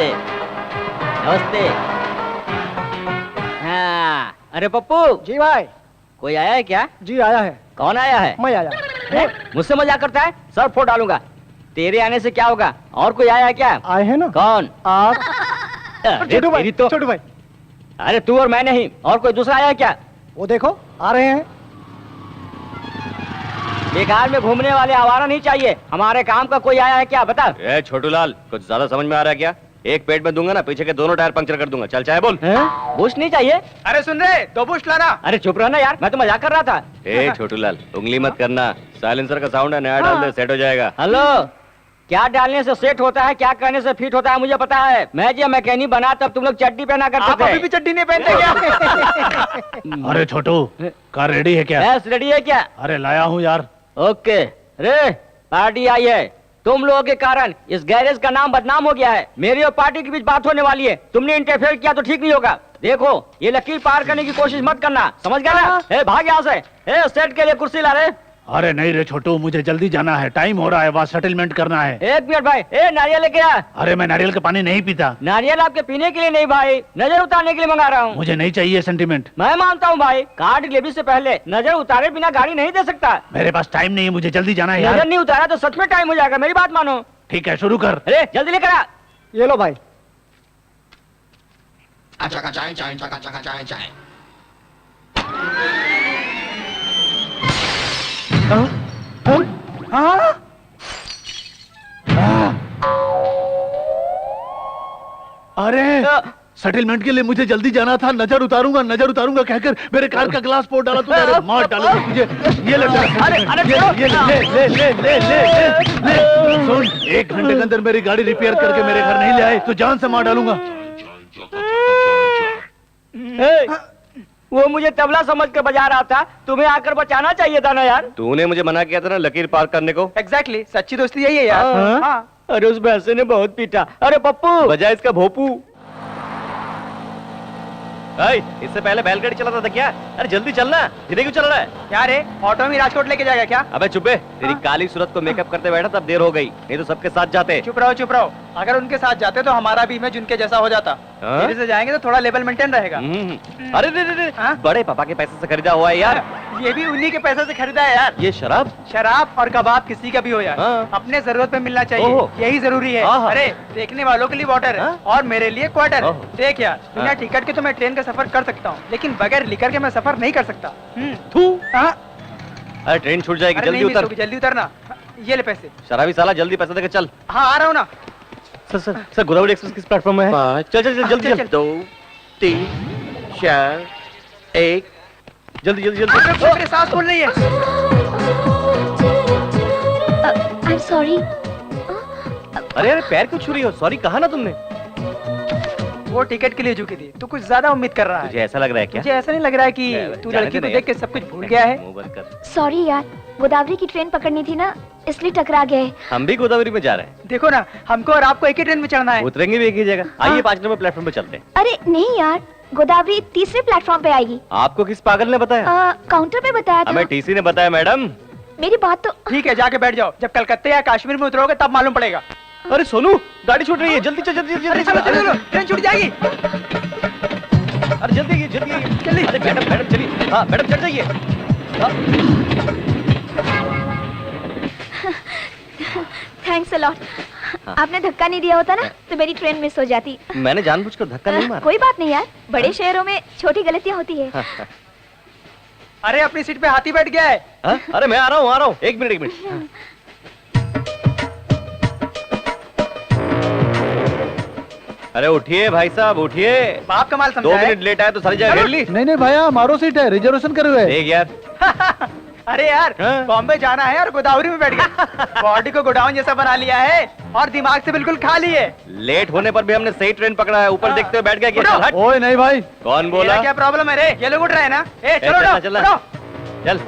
नमस्ते नमस्ते। हाँ, अरे पप्पू। जी भाई। कोई आया है क्या? जी आया है। कौन आया है? मैं आया। मुझसे मजाक करता है? सर फोड़ डालूंगा। तेरे आने से क्या होगा? और कोई आया है क्या? आए हैं ना। कौन? आप। छोटू भाई। तो छोटू भाई। अरे तू और मैं नहीं, और कोई दूसरा आया है क्या? वो देखो आ रहे हैं। बेकार में घूमने वाले आवारा नहीं चाहिए। हमारे काम का कोई आया है क्या? बता। ए छोटू लाल, कुछ ज्यादा समझ में आ रहा है क्या? एक पेट में दूंगा ना, पीछे के दोनों टायर पंक्चर कर दूंगा। चल चाहे बोल। बूस्ट नहीं चाहिए? अरे सुन रहे, 2 बूस्ट लाना। अरे चुप रहना यार, मैं तो मजाक कर रहा था। ए छोटू लाल, उंगली मत करना। साइलेंसर का साउंड है, नया डाल दे, सेट हो जाएगा। हेलो, क्या डालने से सेट होता है, क्या करने से फिट होता है मुझे पता है। मैं जब मैकेनिक बना तब तुम लोग चड्डी पहना करते थे। अभी भी चड्डी नहीं पहनते क्या? अरे छोटू, कार रेडी है क्या? बस रेडी है क्या? अरे लाया हूँ यार। ओके। रे पार्टी आई है। तुम लोगों के कारण इस गैरेज का नाम बदनाम हो गया है। मेरी और पार्टी के बीच बात होने वाली है। तुमने इंटरफेयर किया तो ठीक नहीं होगा। देखो, ये लकीर पार करने की कोशिश मत करना, समझ गया ना? ए, भाग यहाँ से। ए, सेट के लिए कुर्सी ला रहे। अरे नहीं रे छोटू, मुझे जल्दी जाना है, टाइम हो रहा है, वहाँ सेटलमेंट करना है। एक मिनट भाई। ए, नारियल लेके आ। अरे मैं नारियल का पानी नहीं पीता। नारियल आपके पीने के लिए नहीं भाई, नजर उतारने के लिए मंगा रहा हूँ। मुझे नहीं चाहिए सेंटीमेंट। मैं मानता हूँ भाई, कार डिलीवरी से पहले नजर उतारे बिना गाड़ी नहीं दे सकता। मेरे पास टाइम नहीं है, मुझे जल्दी जाना है नजर यार। नहीं उतारा तो सच में टाइम हो जाएगा, मेरी बात मानो। ठीक है, शुरू कर। अरे जल्दी लेकर आ। ये लो भाई। अरे सेटलमेंट के लिए मुझे जल्दी जाना था। नजर उतारूंगा कहकर मेरे कार का ग्लास फोड़ डाला तूने। अरे मार डाला तुझे। ये ले सुन, 1 घंटे के अंदर मेरी गाड़ी रिपेयर करके मेरे घर नहीं ले आए तो जान से मार डालूंगा। वो मुझे तबला समझ कर बजा रहा था, तुम्हें आकर बचाना चाहिए था ना यार। तूने मुझे मना किया था ना लकीर पार करने को। एग्जैक्टली, सच्ची दोस्ती यही है यार। हाँ। अरे उस भैंसे ने बहुत पीटा। अरे पप्पू, बजा इसका भोपू। इससे पहले बैलगाड़ी चलाता था क्या? अरे जल्दी चलना, धीरे क्यों चल रहा है? क्या रे, ऑटो में राजकोट लेके जाएगा क्या? अबे चुपे, तेरी काली सूरत को मेकअप करते बैठा तब देर हो गई, नहीं तो सबके साथ जाते। चुप रहो। अगर उनके साथ जाते तो हमारा भी इमेज उनके जैसा हो जाता। धीरे से जाएंगे तो थोड़ा लेवल मेंटेन रहेगा। अरे रे, बड़े पापा के पैसे से खरीदा हुआ है यार। ये भी उन्हीं के पैसे से खरीदा है यार। ये शराब और कबाब किसी का भी हो यार, अपने जरूरत पे मिलना चाहिए, यही जरूरी है। अरे देखने वालों के लिए वाटर और मेरे लिए क्वार्टर। देख यार, बिना टिकट के तो मैं ट्रेन का सफर कर सकता हूँ, लेकिन बगैर लिकर के मैं सफर नहीं कर सकता। अरे ट्रेन छूट जाएगी, जल्दी उतरना। ये ले पैसे। शराबी साला, जल्दी पैसे देकर चल। हाँ आ रहा हूँ ना। सर गोदावरी एक्सप्रेस किस प्लेटफॉर्म में है? चल जल्दी 2 3 4 1 जल्दी मेरे सांस फूल रही है। I'm sorry. अरे पैर क्यों छू रही हो? सॉरी कहा ना तुमने। वो टिकट के लिए झुकी थी, तू कुछ ज्यादा उम्मीद कर रहा है। तुझे ऐसा लग रहा है क्या? मुझे ऐसा नहीं लग रहा है कि तू लड़की को देख के सब कुछ भूल गया है। सॉरी यार, गोदावरी की ट्रेन पकड़नी थी ना, इसलिए टकरा गए। हम भी गोदावरी में जा रहे हैं। देखो ना, हमको और आपको एक ही ट्रेन में चढ़ना है। उतरेंगे भी एक ही जगह। आइए 5 नंबर प्लेटफॉर्म पे चलते हैं। अरे नहीं यार, गोदावरी तीसरे प्लेटफॉर्म पे आएगी। आपको किस पागल ने बताया? काउंटर पे बताया था। हमें टीसी ने बताया मैडम। मेरी बात तो ठीक है, जाके बैठ जाओ। जब कलकत्ते या कश्मीर में उतरोगे तब मालूम पड़ेगा। अरे सोनू, गाड़ी छूट रही है, जल्दी चल। चलो, ट्रेन छूट जाएगी। अरे जल्दी जल्दी। अरे मैडम चलिए। हाँ मैडम चढ़ जाइए। Thanks a lot. आपने धक्का नहीं दिया होता ना तो मेरी ट्रेन मिस हो जाती। मैंने जानबूझकर धक्का नहीं मारा। कोई बात नहीं यार, बड़े शहरों में छोटी गलतियाँ होती है। अरे अपनी सीट पे हाथी बैठ गया है। अरे मैं आ रहा हूँ। एक मिनट। अरे उठिए भाई साहब, उठिए। बाप का माल समझा 2 मिनट लेट आया तो सारी जगह घेर ली। नहीं भैया, हमारो सीट है, रिजर्वेशन करे हुए। देख यार। अरे यार, बॉम्बे जाना है और गोदावरी में बैठ गए। बॉडी को गोडाउन जैसा बना लिया है और दिमाग से बिल्कुल खाली है। लेट होने पर भी हमने सही ट्रेन पकड़ा है। ऊपर देखते हुए बैठ गया। ओए नहीं भाई। कौन बोला? क्या प्रॉब्लम है रे? ये लोग उठ रहे हैं ना। चल।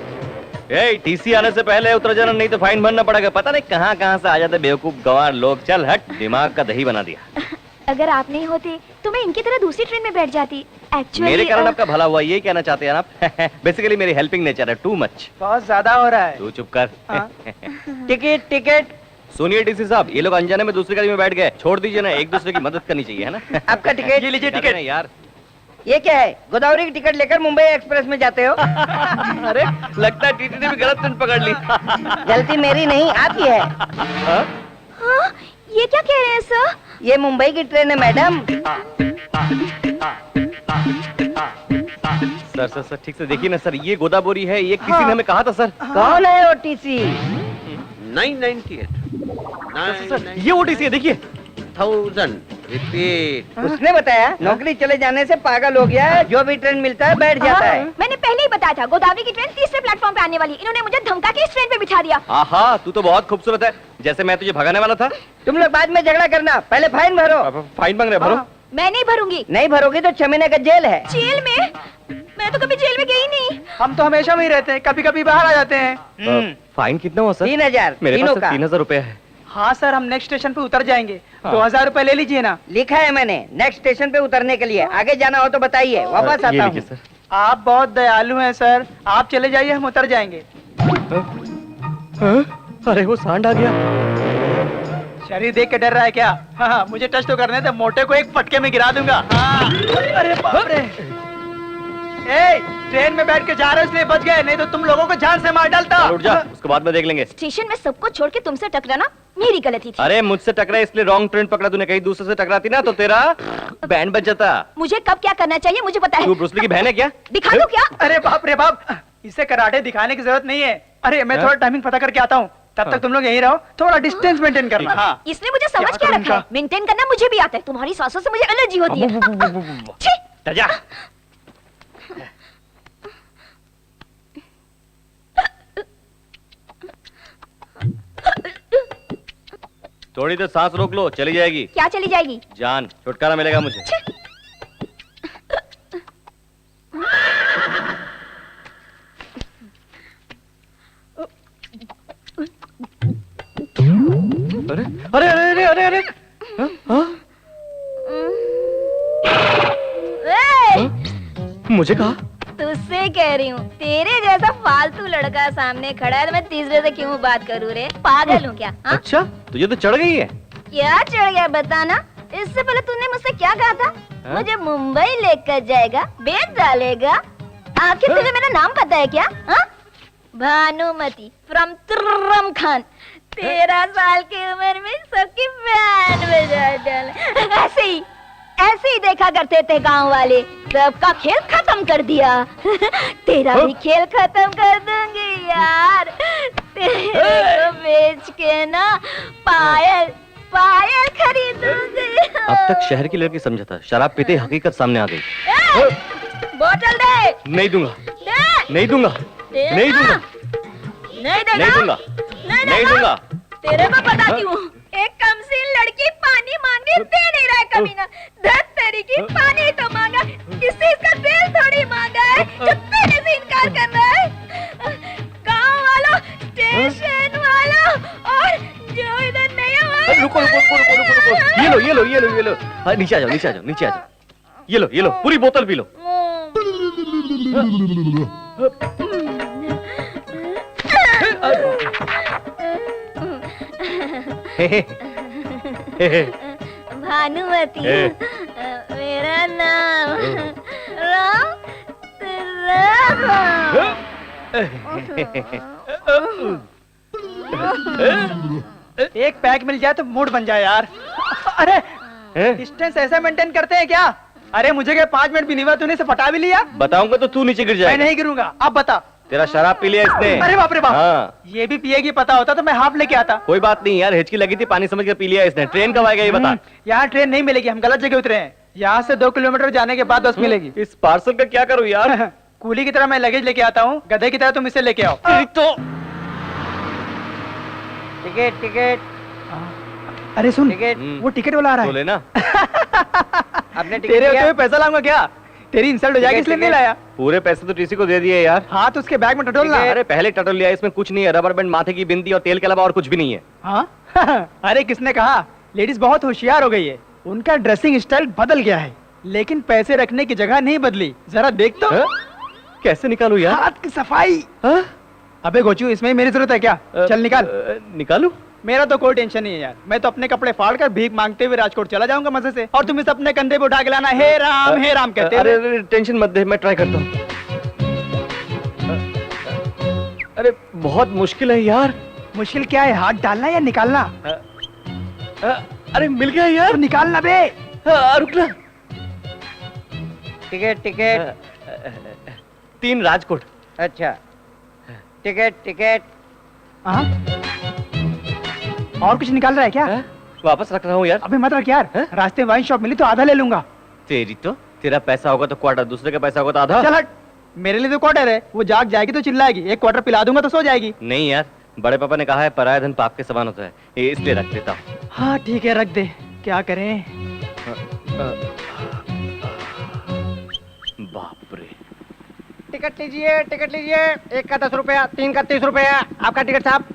टीसी आने से पहले उतर जाना, नहीं तो फाइन भरना पड़ेगा। पता नहीं कहाँ से आ जाते बेवकूफ गवार लोग। चल हट, दिमाग का दही बना दिया। अगर आप नहीं होते तो मैं इनकी तरह दूसरी ट्रेन में बैठ जाती। एक्चुअली मेरे कारण आपका भला हुआ, ये कहना चाहते हैं आप? बेसिकली मेरी हेल्पिंग नेचर है, टू मच। बहुत ज्यादा हो रहा है। तू चुप कर। टिकट सुनिए डीसी साहब, ये लोग अनजाने में दूसरी गाड़ी में बैठ गए, छोड़ दीजिए ना, एक दूसरे की मदद करनी चाहिए, है ना? आपका टिकट ये लीजिए क्या टिकट। करें यार। ये क्या है? गोदावरी की टिकट लेकर मुंबई एक्सप्रेस में जाते हो? अरे लगता है टीटी ने भी गलत ट्रेन पकड़ ली। गलती मेरी नहीं, आपकी है। हाँ? हाँ, ये क्या कह रहे हैं सर? ये मुंबई की ट्रेन है मैडम। सर ठीक से देखिए ना सर, ये गोदावरी है, ये किसी ने हमें कहा था सर। कौन है ओटीसी? 998 सर ये ओटीसी है, देखिए। 1000 रिपीट। उसने बताया नौकरी चले जाने से पागल हो गया है, जो भी ट्रेन मिलता है बैठ जाता है। मैंने पहले ही बताया था गोदावरी की ट्रेन तीसरे प्लेटफॉर्म पे आने वाली। इन्होंने मुझे धमका के इस ट्रेन पे बिठा दिया। आहा, तू तो बहुत खूबसूरत है, जैसे मैं तुझे भगाने वाला था। तुम लोग बाद में झगड़ा करना, पहले फाइन भरो। फाइन मांग रहे, भरो। मैं नहीं भरूंगी। नहीं भरोगी तो 6 महीने का जेल है। जेल में? मैं तो कभी जेल में गई नहीं। हम तो हमेशा वहीं रहते हैं, कभी कभी बाहर आ जाते हैं। फाइन कितना हुआ सर? 3000 मेरे तीनों पास का। 3000 रुपए है। हाँ सर, हम नेक्स्ट स्टेशन पे उतर जाएंगे। हाँ। 2000 रुपए ले लीजिए ना। लिखा है मैंने, नेक्स्ट स्टेशन पे उतरने के लिए। आगे जाना हो तो बताइए, वापस ये आता लीजिए हूँ। सर। आप बहुत दयालु हैं सर, आप चले जाइए, हम उतर जाएंगे। अरे वो सांड आ गया। शरीर देख के डर रहा है क्या? हाँ, मुझे टच तो करने दे, मोटे को एक फटके में गिरा दूंगा। हाँ। अरे बाप रे। ए, ट्रेन में बैठ के जा रहे हो इसलिए बच गए, नहीं तो तुम लोगों को जान से मार डालता। चल, उठ जा, उसके बाद में देख लेंगे। स्टेशन में सबको छोड़ के तुमसे टकराना मेरी गलती थी। अरे मुझसे टकरा इसलिए रॉन्ग ट्रेन पकड़ा तूने, कहीं दूसरे से टकराती ना तो तेरा बैंड बज जाता। मुझे कब क्या करना चाहिए मुझे पता तू है। ब्रूस ली की बहन है क्या? दिखा दो क्या? अरे बाप रे बाप, इसे कराटे दिखाने की जरूरत नहीं है। अरे मैं थोड़ा टाइमिंग पता करके आता हूँ, तब तक तुम लोग यहीं रहो, थोड़ा डिस्टेंस मेंटेन करना। हाँ। इसने मुझे समझ क्या क्या करूं रखा है? इनका? मेंटेन करना मुझे भी आता है। तुम्हारी सासों से मुझे एलर्जी होती है। छी! जा। थोड़ी देर सांस रोक लो, चली जाएगी क्या चली जाएगी? जान, छुटकारा मिलेगा मुझे। अरे अरे अरे अरे अरे हाँ? हाँ? ए! मुझे कहा? तुझसे कह रही हूँ, तेरे जैसा फालतू लड़का सामने खड़ा है तो मैं तीसरे से क्यों बात करूँ रे? पागल हूँ क्या? हाँ? अच्छा, तुझे तो चढ़ गई है। क्या चढ़ गया बताना? इससे पहले तूने मुझसे क्या कहा था? हाँ? मुझे मुंबई लेकर जाएगा, बेच डालेगा। आखिर तुझे मेरा नाम पता है क्या? हाँ? भानुमति फ्रॉम तुर्रम खान। 13 साल की उम्र में सबकी बैंड बजा डाला। ऐसे ही देखा करते थे गांव वाले, सबका खेल खत्म कर दिया। तेरा भी खेल खत्म कर दूंगी यार। तेरे को बेच के ना पायल खरीदूंगी। अब तक शहर की लड़की समझा था, शराब पीते ही हकीकत सामने आ गई। बोतल दे। नहीं दूंगा, दे। नहीं दूंगा, देना। नहीं दूंगा, नहीं देगा। नहीं दूंगा, नहीं दूंगा। तेरे को बताती हूँ, एक कमसीन लड़की पानी मांगे दे नहीं रहा है कमीना। धत तेरी की पानी तो मांगा, किसी इसका दिल थोड़ी मांगा है जो तेरे से इनकार कर रहा है। गाँव वाला, स्टेशन वाला और जो इधर नहीं अरे रुको रुको रुको रुको रुको रुको, ये लो ये लो ये लो ये लो। हाँ, नीचे आ जाओ नीचे आ जाओ नीचे आ जाओ। ये लो पूरी बोतल पी लो। भानुमति मेरा नाम राम एक पैक मिल जाए तो मूड बन जाए यार। अरे डिस्टेंस ऐसा मेंटेन करते हैं क्या? अरे मुझे क्या 5 मिनट भी नहीं हुआ, तूने इसे पटा भी लिया? बताऊंगा तो तू नीचे गिर मैं जाएगा। नहीं गिरूंगा, अब बता। तेरा शराब पी लिया इसने। अरे बाप रे बाप, हाँ। ये भी पिएगी, पता होता तो मैं हाफ लेके आता। कोई बात नहीं यार, हिचकी लगी थी, पानी समझ कर पी लिया इसने। ट्रेन कब आएगा ये बता। यहाँ ट्रेन नहीं मिलेगी, हम गलत जगह उतरे हैं। यहाँ से 2 किलोमीटर जाने के बाद बस मिलेगी। इस पार्सल का क्या करूँ यार? कूली की तरह मैं लगेज लेके आता हूँ, गधे की तरह तुम इसे लेके आओ। तो टिकट टिकट अरे सुन, टिकट। वो टिकट वाला आ रहा तो है। लेना। आपने टिकट तेरे होते लिया? हुए पैसा लाऊंगा क्या? तेरी इंसल्ट हो जाएगी इसलिए नहीं लाया। पूरे पैसे तो टीसी को दे दिए यार। हाँ तो उसके बैग में टटोलना। अरे पहले टटोल लिया, इसमें कुछ नहीं है, रबर बैंड, माथे की बिंदी और तेल के अलावा और कुछ भी नहीं है। हाँ अरे किसने कहा? लेडीज बहुत होशियार हो गई है, उनका ड्रेसिंग स्टाइल बदल गया है, लेकिन पैसे रखने की जगह नहीं बदली। जरा देख तो। हाँ? कैसे निकालू यार? हाथ की सफाई। हाँ? अबे गोचू, इसमें ही मेरी जरूरत है क्या? चल निकाल। निकालू? मेरा तो कोई टेंशन नहीं है यार, मैं तो अपने कपड़े फाड़ कर भीख मांगते हुए राजकोट चला जाऊंगा मजे से, और तुम इसे अपने कंधे पे उठा के लाना हे राम कहते अरे हुए। अरे टेंशन मत दे, मैं ट्राई करता हूँ। अरे बहुत मुश्किल है यार। मुश्किल क्या है, हाथ डालना या निकालना? अरे मिल गया यार। तो निकालना बे। रुकना। Ticket ticket. 3 राजकोट। अच्छा टिकट टिकट। हाँ? और कुछ निकाल रहा है क्या? वापस रख रहा हूँ यार। अबे मत रख यार, रास्ते में वाइन शॉप मिली तो आधा ले लूंगा। तेरी तो, तेरा पैसा होगा तो क्वार्टर, दूसरे का पैसा होगा तो आधा। चल हट, मेरे लिए तो क्वार्टर है, वो जाग जाएगी तो चिल्लाएगी, एक क्वार्टर पिला दूंगा तो सो जाएगी। नहीं यार, बड़े पापा ने कहा है पराया धन पाप के समान होता है, ये इसलिए रख देता हूँ। हाँ ठीक है, रख दे, क्या करें। बाप रे। टिकट लीजिए टिकट लीजिए, 1 का 10 रुपया, 3 का 30 रुपया, आपका टिकट साहब।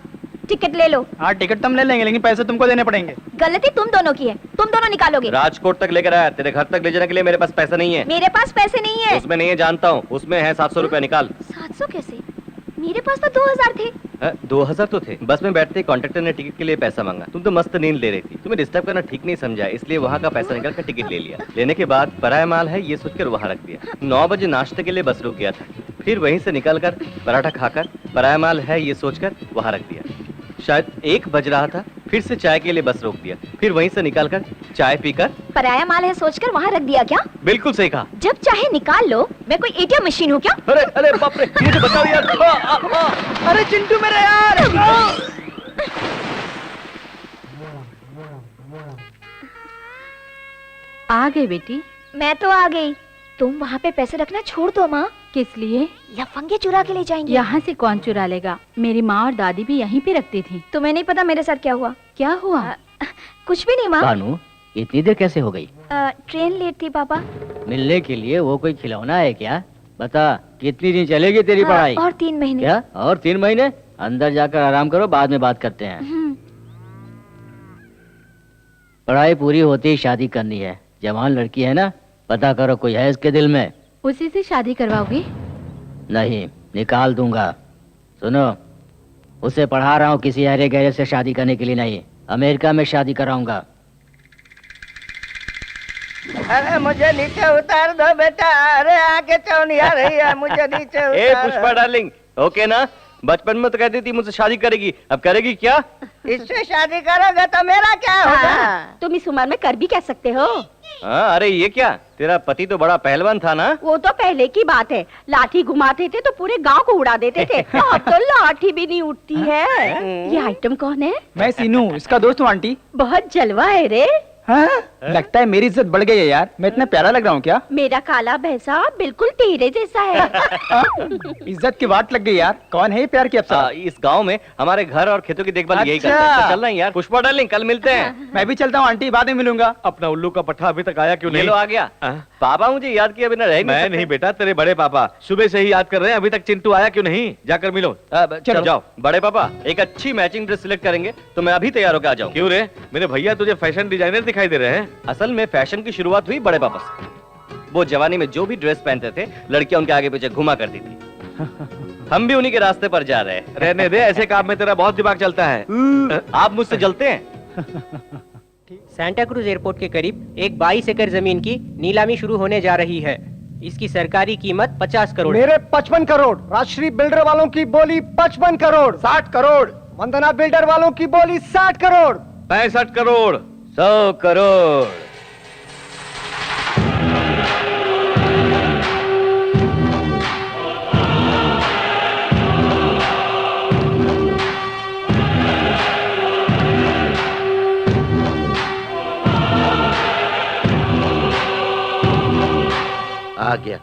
टिकट ले लो। हाँ टिकट तुम ले लेंगे, लेकिन पैसे तुमको देने पड़ेंगे। गलती तुम दोनों की है, तुम दोनों निकालोगे। राजकोट तक लेकर आया, तेरे घर तक ले जाने के लिए मेरे पास पैसा नहीं है। मेरे पास पैसे नहीं है। उसमें नहीं है, जानता हूँ, उसमें है 700 रुपया, निकाल। 700 कैसे? मेरे पास तो 2000 थे। 2000 तो थे। बस में बैठते कॉन्ट्रेक्टर ने टिकट के लिए पैसा मांगा, तुम तो मस्त नींद ले रही थी, तुम्हें डिस्टर्ब करना ठीक नहीं समझा, इसलिए वहाँ का पैसा निकाल कर टिकट ले लिया। लेने के बाद पराया माल है ये सोचकर वहाँ रख दिया। 9 बजे नाश्ते के लिए बस रुक गया था, फिर वहीं से निकलकर पराठा खाकर पराया माल है ये सोचकर वहाँ रख दिया। शायद 1 बज रहा था, फिर से चाय के लिए बस रोक दिया, फिर वहीं से निकालकर चाय पीकर पराया माल है सोचकर वहाँ रख दिया क्या? बिल्कुल सही कहा। जब चाहे निकाल लो, मैं कोई एटीएम मशीन हूँ क्या? अरे अरे बाप रे, मुझे बताओ यार। अरे चिंटू मेरे यार। आ गए बेटी। मैं तो आ गई, तुम वहाँ पे पैसे रखना छोड़ दो माँ। किस लिए? लफंगे चुरा के ले जाएंगे। यहाँ से कौन चुरा लेगा? मेरी माँ और दादी भी यहीं पे रखती थी। तुम्हें नहीं पता मेरे साथ क्या हुआ? क्या हुआ? कुछ भी नहीं माँ। भानु, इतनी देर कैसे हो गई? ट्रेन लेट थी पापा। मिलने के लिए वो कोई खिलौना है क्या? बता, कितनी दिन चलेगी तेरी पढ़ाई? और 3 महीने। क्या? और 3 महीने? अंदर जाकर आराम करो, बाद में बात करते हैं। पढ़ाई पूरी होती ही शादी करनी है। जवान लड़की है ना, पता करो कोई है इसके दिल में। उसी से शादी करवाओगी? नहीं, निकाल दूंगा। सुनो, उसे पढ़ा रहा हूँ किसी हरे गहरे से शादी करने के लिए नहीं, अमेरिका में शादी कराऊंगा। अरे मुझे नीचे उतार दो बेटा, अरे आगे चौनी आ रही है, मुझे नीचे उतार। ए पुष्पा डार्लिंग, ओके ना? बचपन में तो कहती थी मुझसे शादी करेगी, अब करेगी क्या? इससे शादी करोगे तो मेरा क्या होगा? तुम इस उम्र में कर भी कह सकते हो। हाँ, अरे ये क्या, तेरा पति तो बड़ा पहलवान था ना? वो तो पहले की बात है, लाठी घुमाते थे तो पूरे गांव को उड़ा देते थे। अब तो लाठी भी नहीं उठती है। ये आइटम कौन है? मैं सीनू, इसका दोस्त हूँ आंटी। बहुत जलवा है रे। हाँ? लगता है मेरी इज्जत बढ़ गई है यार, मैं इतना प्यारा लग रहा हूँ क्या? मेरा काला भैंसा बिल्कुल तेरे जैसा है। इज्जत की वाट लग गई यार। कौन है ये प्यार की अप्सरा? इस गांव में हमारे घर और खेतों की देखभाल यही अच्छा। करते हैं। तो चल रहे हैं यार। पुष्पा डार्लिंग, कल मिलते हैं। मैं भी चलता हूँ आंटी, बाद में मिलूंगा। अपना उल्लू का पट्टा अभी तक आया क्यों ये नहीं? लो आ गया। पापा मुझे याद किया बिना रह मैं नहीं बेटा, तेरे बड़े पापा सुबह से ही याद कर रहे हैं, अभी तक चिंटू आया क्यों नहीं? जाकर मिलो। चलो जाओ। बड़े पापा, एक अच्छी मैचिंग ड्रेस सिलेक्ट करेंगे तो मैं अभी तैयार होकर आ जाऊँ। क्यों रे, मेरे भैया तुझे फैशन डिजाइनर दिखाई दे रहे हैं। असल में फैशन की शुरुआत हुई बड़े पापा से। वो जवानी में जो भी ड्रेस पहनते थे, लड़कियां उनके आगे पीछे घुमा करती थी। हम भी उन्हीं के रास्ते पर जा रहे हैं। रहने दे, ऐसे काम में तेरा बहुत दिमाग चलता है। आप मुझसे जलते हैं? सांता क्रूज एयरपोर्ट के करीब एक 22 एकड़ जमीन की नीलामी शुरू होने जा रही है। इसकी सरकारी कीमत 50 करोड़। मेरे 55 करोड़, राजश्री बिल्डर वालों की बोली 55 करोड़, 60 करोड़, वंदना बिल्डर वालों की बोली 60 करोड़, 65 करोड़, 100 करोड़। आ गया,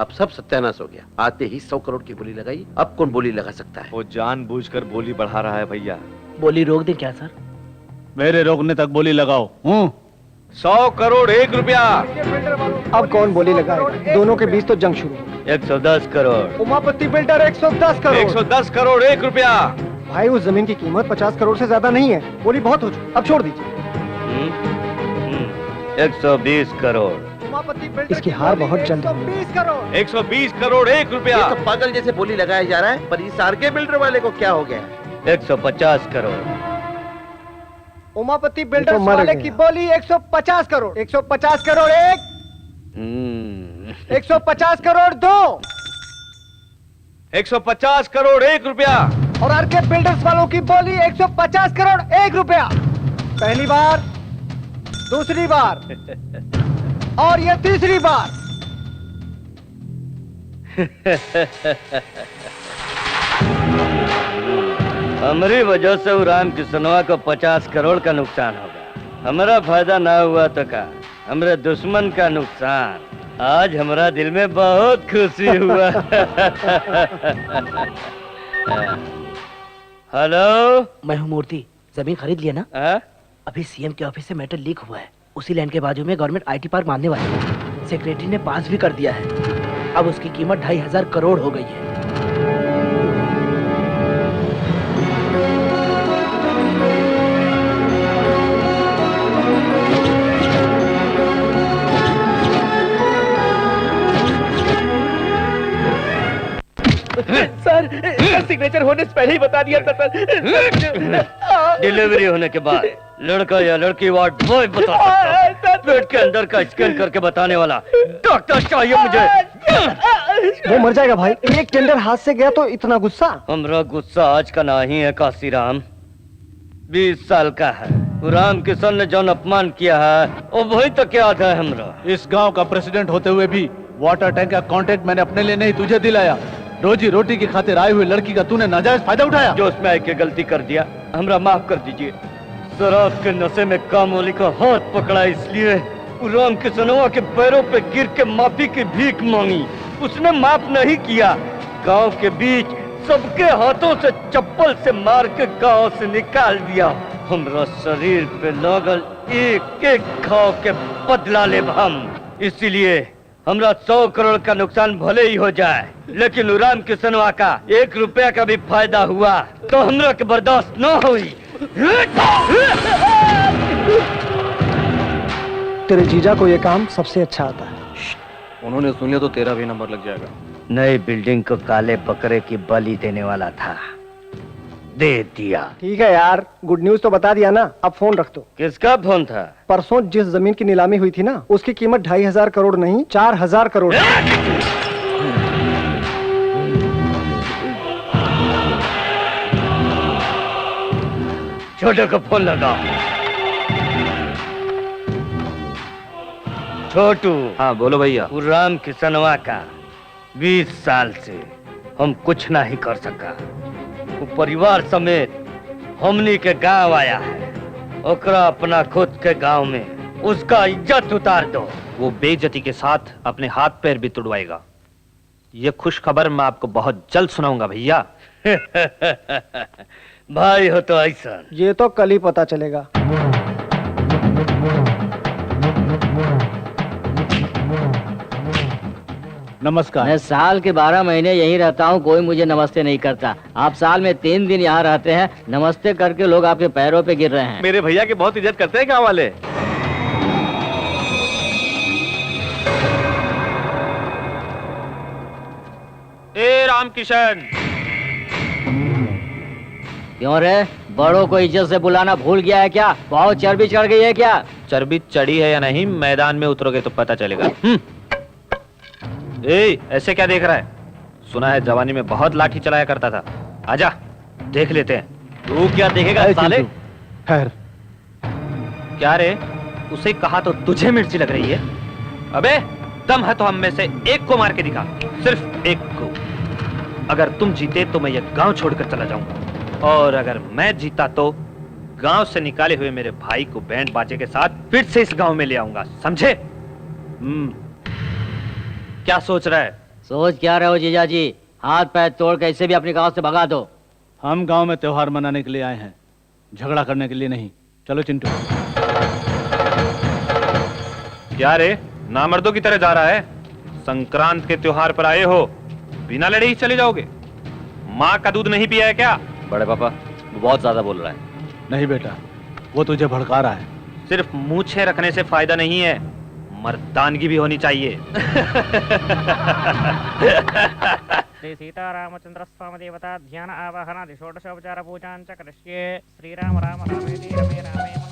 अब सब सत्यानाश हो गया। आते ही 100 करोड़ की बोली लगाई, अब कौन बोली लगा सकता है? वो जानबूझकर बोली बढ़ा रहा है भैया। बोली रोक दे क्या सर? मेरे रोकने तक बोली लगाओ। 100 करोड़ 1 रुपया। अब कौन बोली लगाएगा? दोनों के बीच तो जंग शुरू। 110 करोड़। उमापति बिल्डर 110 करोड़। 110 करोड़ 1 रुपया। भाई उस जमीन की कीमत 50 करोड़ से ज्यादा नहीं है, बोली बहुत हो चुकी, अब छोड़ दीजिए। 120 करोड़। इसकी हार बहुत जल्द है। 120 करोड़ 1 रुपया। ये तो पागल जैसे बोली लगाया जा रहा है, पर इस आर के बिल्डर वाले को क्या हो गया? 150 करोड़। उमापति बिल्डर्स वाले की बोली 150 करोड़। 150 करोड़ एक, 150 करोड़ दो, 150 करोड़ 1 रुपया। और आरके बिल्डर्स वालों की बोली 150 करोड़ 1 रुपया। पहली बार, दूसरी बार और ये तीसरी बार। हमारी वजह से राम किसनवा को 50 करोड़ का नुकसान होगा। हमारा फायदा ना हुआ तो का हमारे दुश्मन का नुकसान। आज हमारा दिल में बहुत खुशी हुआ। हेलो, मैं हूँ मूर्ति। जमीन खरीद लिया ना? अभी सीएम के ऑफिस से मैटर लीक हुआ है। उसी लैंड के बाजू में गवर्नमेंट आईटी पार्क बांधने वाली है। सेक्रेटरी ने पास भी कर दिया है। अब उसकी कीमत 2500 करोड़ हो गई है। सर, सिग्नेचर होने से पहले ही बता दिया था सर। डिलीवरी होने के बाद लड़का या लड़की वार्ड बॉय बता सकता है। पेट के अंदर का स्कैन करके बताने वाला डॉक्टर चाहिए मुझे। वो मर जाएगा भाई। एक टेंडर हाथ से गया तो इतना गुस्सा। हमारा गुस्सा आज का नहीं है काशीराम, 20 साल का है। राम किशन ने जो अपमान किया है वो वही तक याद है हमरा। इस गांव का प्रेसिडेंट होते हुए भी वाटर टैंक का कॉन्ट्रैक्ट मैंने अपने लिए नहीं तुझे दिलाया। रोजी रोटी की खातिर आई हुई लड़की का तूने नाजायज फायदा उठाया। जो उसमें आके गलती कर दिया हमरा माफ कर दीजिए। शराब के नशे में कामवाली का हाथ पकड़ा इसलिए राम किशनवा के पैरों पे गिर के माफी की भीख मांगी। उसने माफ नहीं किया। गांव के बीच सबके हाथों से चप्पल से मार के गांव से निकाल दिया। हमरा शरीर पे लगल एक एक घाव के बदला ले हम। इसीलिए हमरा 100 करोड़ का नुकसान भले ही हो जाए, लेकिन राम किशनवा का 1 रुपया का भी फायदा हुआ तो हमरा के बर्दाश्त न हुई। तेरे जीजा को ये काम सबसे अच्छा आता है। उन्होंने सुन लिया तो तेरा भी नंबर लग जाएगा। नई बिल्डिंग को काले बकरे की बलि देने वाला था, दे दिया। ठीक है यार, गुड न्यूज तो बता दिया ना। अब फोन रख दो। किसका फोन था? परसों जिस जमीन की नीलामी हुई थी ना, उसकी कीमत 2500 करोड़ नहीं 4000 करोड़। छोटे को फोन लगाओ। छोटू। हाँ बोलो भैया। राम किशनवा का 20 साल से हम कुछ नहीं कर सका। वो परिवार समेत हमनी के गांव आया है। ओकरा अपना खुद के गांव में उसका इज्जत उतार दो। वो बेइज्जती के साथ अपने हाथ पैर भी तुड़वाएगा। ये खुश खबर मैं आपको बहुत जल्द सुनाऊंगा भैया। भाई हो तो ऐसा। ये तो कल ही पता चलेगा। नमस्कार। मैं साल के 12 महीने यहीं रहता हूँ, कोई मुझे नमस्ते नहीं करता। आप साल में 3 दिन यहाँ रहते हैं, नमस्ते करके लोग आपके पैरों पे गिर रहे हैं। मेरे भैया की बहुत इज्जत करते हैं गाँव वाले। ए राम किशन। क्यों रे, बड़ों को इज्जत से बुलाना भूल गया है क्या? बहुत चर्बी चढ़ गई है क्या? चर्बी चढ़ी है या नहीं मैदान में उतरोगे तो पता चलेगा। ए, ऐसे क्या देख रहा है? सुना है जवानी में बहुत लाठी चलाया करता था। आजा देख लेते हैं। तू क्या देखेगा साले? खैर क्या रे, उसे कहा तो तुझे मिर्ची लग रही है? अबे दम है तो हम में से एक को मार के दिखा, सिर्फ एक को। अगर तुम जीते तो मैं ये गांव छोड़कर चला जाऊंगा, और अगर मैं जीता तो गांव से निकाले हुए मेरे भाई को बैंड बाजे के साथ फिर से इस गांव में ले आऊंगा, समझे? क्या सोच रहा है? सोच क्या रहे हो जीजा जी? हाथ पैर तोड़ के इसे भी अपने गांव से भगा दो। हम गांव में त्योहार मनाने के लिए आए हैं, झगड़ा करने के लिए नहीं। चलो चिंटू। क्या रे, नामर्दों की तरह जा रहा है? संक्रांत के त्योहार पर आए हो, बिना लड़े ही चले जाओगे? माँ का दूध नहीं पिया है क्या? बड़े पापा वो बहुत ज्यादा बोल रहा है। नहीं बेटा, वो तुझे भड़का रहा है। सिर्फ मूछें रखने से फायदा नहीं है, मर्दानगी भी होनी चाहिए। श्री सीतारामचंद्र स्वामी देवता ध्यान आवाहनादि षोडशोपचार पूजां च करिष्ये। श्रीराम राम रामेति रमे रामे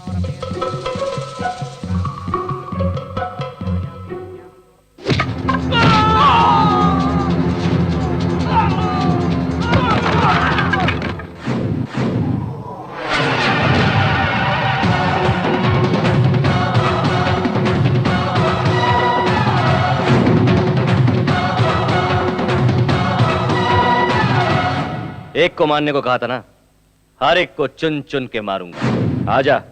एक को मारने को कहा था ना, हर एक को चुन चुन के मारूंगा। आजा।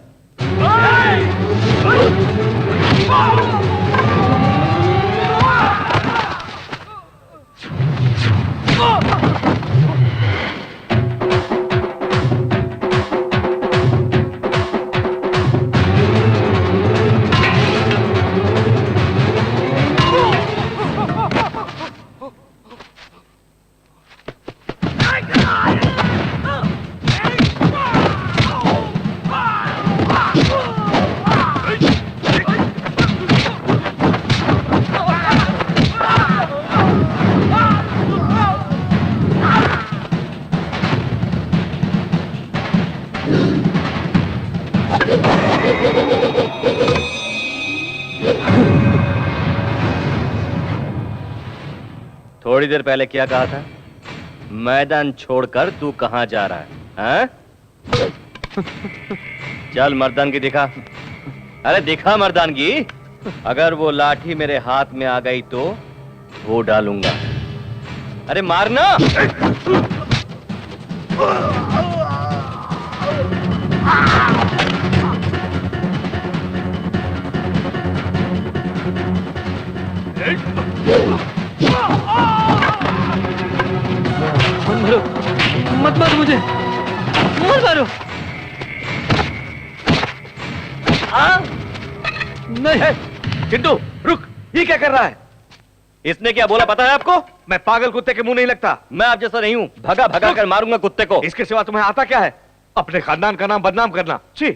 थोड़ी देर पहले क्या कहा था? मैदान छोड़कर तू कहां जा रहा है? हाँ? चल मर्दानगी दिखा। अरे दिखा मर्दानगी। अगर वो लाठी मेरे हाथ में आ गई तो वो डालूंगा। अरे मारना। मत मारो मुझे, मत मारो। नहीं चिंटू रुक, ये क्या कर रहा है? इसने क्या बोला पता है आपको? मैं पागल कुत्ते के मुंह नहीं लगता। मैं आप जैसा नहीं हूं, भगा भगा कर मारूंगा कुत्ते को। इसके सिवा तुम्हें आता क्या है? अपने खानदान का नाम बदनाम करना। छी।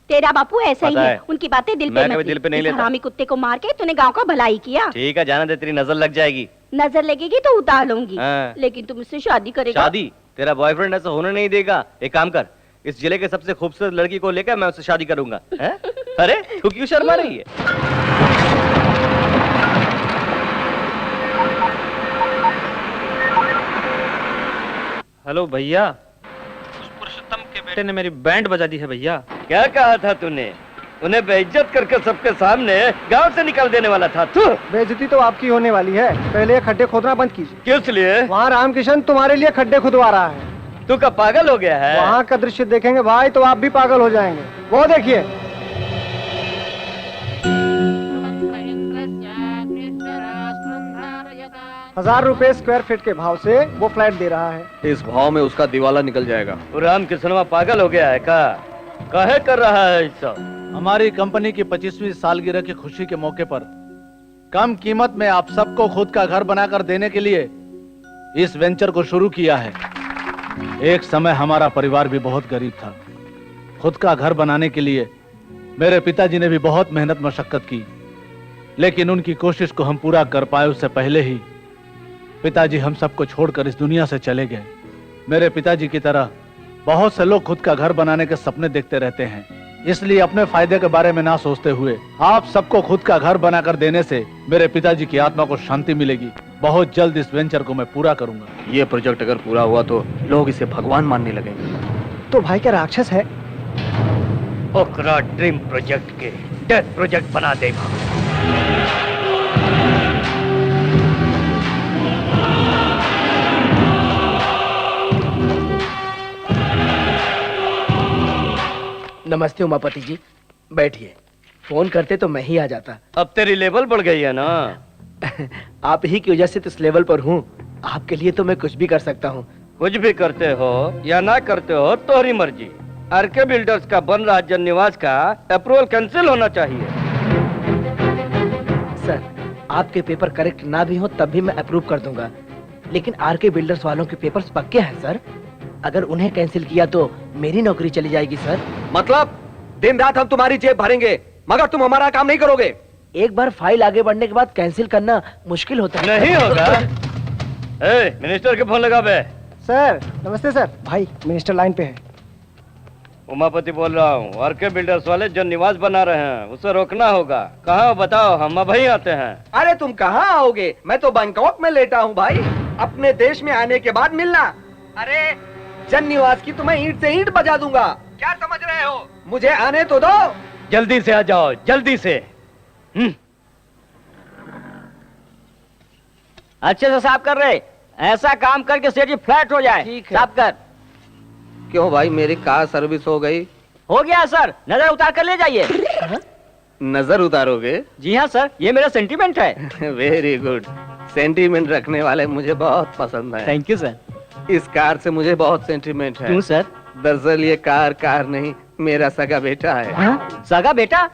तेरा बापू ऐसा ही पता है, है। उनकी बातें दिल पे मैं मत कभी ले। दिल पे नहीं इस लेता। हरामी कुत्ते को मार के तूने गांव का भलाई किया। ठीक है जाना दे, तेरी नजर लग जाएगी। नजर लगेगी तो उतार लूंगी, हाँ। लेकिन तुम मुझसे शादी करेगा? शादी? तेरा बॉयफ्रेंड ऐसा होने नहीं देगा। एक काम कर, इस जिले के सबसे खूबसूरत लड़की को लेकर मैं उससे शादी करूंगा। हैं? अरे तू क्यों शर्मा रही है? हेलो भैया, उस पुरुषोत्तम के बेटे ने मेरी बैंड बजा दी है भैया। क्या कहा था तूने? उन्हें बेइज्जत करके सबके सामने गांव से निकाल देने वाला था तू। बेइज्जती तो आपकी होने वाली है। पहले ये खड्डे खोदना बंद कीजिए। किस लिए? वहाँ रामकिशन तुम्हारे लिए खड्डे खुदवा रहा है। तू क्या पागल हो गया है? वहाँ का दृश्य देखेंगे भाई तो आप भी पागल हो जाएंगे। वो देखिए। ₹1000 स्क्वायर फीट के भाव से वो फ्लैट दे रहा है। इस भाव में उसका दिवाला निकल जाएगा। राम किसनवा पागल हो गया है का? काहे कर रहा है ऐसा? हमारी कंपनी की 25वीं सालगिरह की खुशी के मौके पर कम कीमत में आप सबको खुद का घर बनाकर देने के लिए इस वेंचर को शुरू किया है। एक समय हमारा परिवार भी बहुत गरीब था। खुद का घर बनाने के लिए मेरे पिताजी ने भी बहुत मेहनत मशक्कत की, लेकिन उनकी कोशिश को हम पूरा कर पाए उससे पहले ही पिताजी हम सबको छोड़कर इस दुनिया से चले गए। मेरे पिताजी की तरह बहुत से लोग खुद का घर बनाने के सपने देखते रहते हैं, इसलिए अपने फायदे के बारे में ना सोचते हुए आप सबको खुद का घर बनाकर देने से मेरे पिताजी की आत्मा को शांति मिलेगी। बहुत जल्द इस वेंचर को मैं पूरा करूंगा। ये प्रोजेक्ट अगर पूरा हुआ तो लोग इसे भगवान मानने लगेंगे। तो भाई क्या राक्षस है? ओकरा ड्रीम प्रोजेक्ट के डेथ प्रोजेक्ट बना देगा। नमस्ते उमापति जी, बैठिए। फोन करते तो मैं ही आ जाता। अब तेरी लेवल बढ़ गई है ना। आप ही की वजह से तो इस लेवल पर हूँ। आपके लिए तो मैं कुछ भी कर सकता हूँ। कुछ भी करते हो या ना करते हो तोहरी मर्जी। आरके बिल्डर्स का बन रहा जन निवास का अप्रूवल कैंसिल होना चाहिए। सर, आपके पेपर करेक्ट ना भी हो तब भी मैं अप्रूव कर दूंगा, लेकिन आरके बिल्डर्स वालों के पेपर्स पक्के हैं सर। अगर उन्हें कैंसिल किया तो मेरी नौकरी चली जाएगी सर। मतलब दिन रात हम तुम्हारी जेब भरेंगे मगर तुम हमारा काम नहीं करोगे। एक बार फाइल आगे बढ़ने के बाद कैंसिल करना मुश्किल होता है। नहीं होगा। मिनिस्टर के फोन लगा बे। सर नमस्ते सर। भाई मिनिस्टर लाइन पे है। उमापति बोल रहा हूँ। आरके बिल्डर्स वाले जो निवास बना रहे हैं उसे रोकना होगा। कहाँ बताओ, हम अभी आते हैं। अरे तुम कहाँ आओगे, मैं तो बैंकॉक में लेटा हूँ भाई। अपने देश में आने के बाद मिलना। अरे जन निवास की तो मैं ईंट से ईंट बजा दूंगा। क्या समझ रहे हो? मुझे आने तो दो। जल्दी से आ जाओ, जल्दी से। अच्छे से साफ कर रहे, ऐसा काम करके सेठ जी फ्लैट हो जाए। साफ कर। क्यों भाई, मेरी कार सर्विस हो गई? हो गया सर, नजर उतार कर ले जाइए। नजर उतारोगे? जी हाँ सर, ये मेरा सेंटीमेंट है। Very good. सेंटीमेंट रखने वाले मुझे बहुत पसंद है। Thank you sir. इस कार से मुझे बहुत सेंटीमेंट है। क्यों सर? दरअसल ये कार नहीं, मेरा सगा बेटा है। सगा बेटा?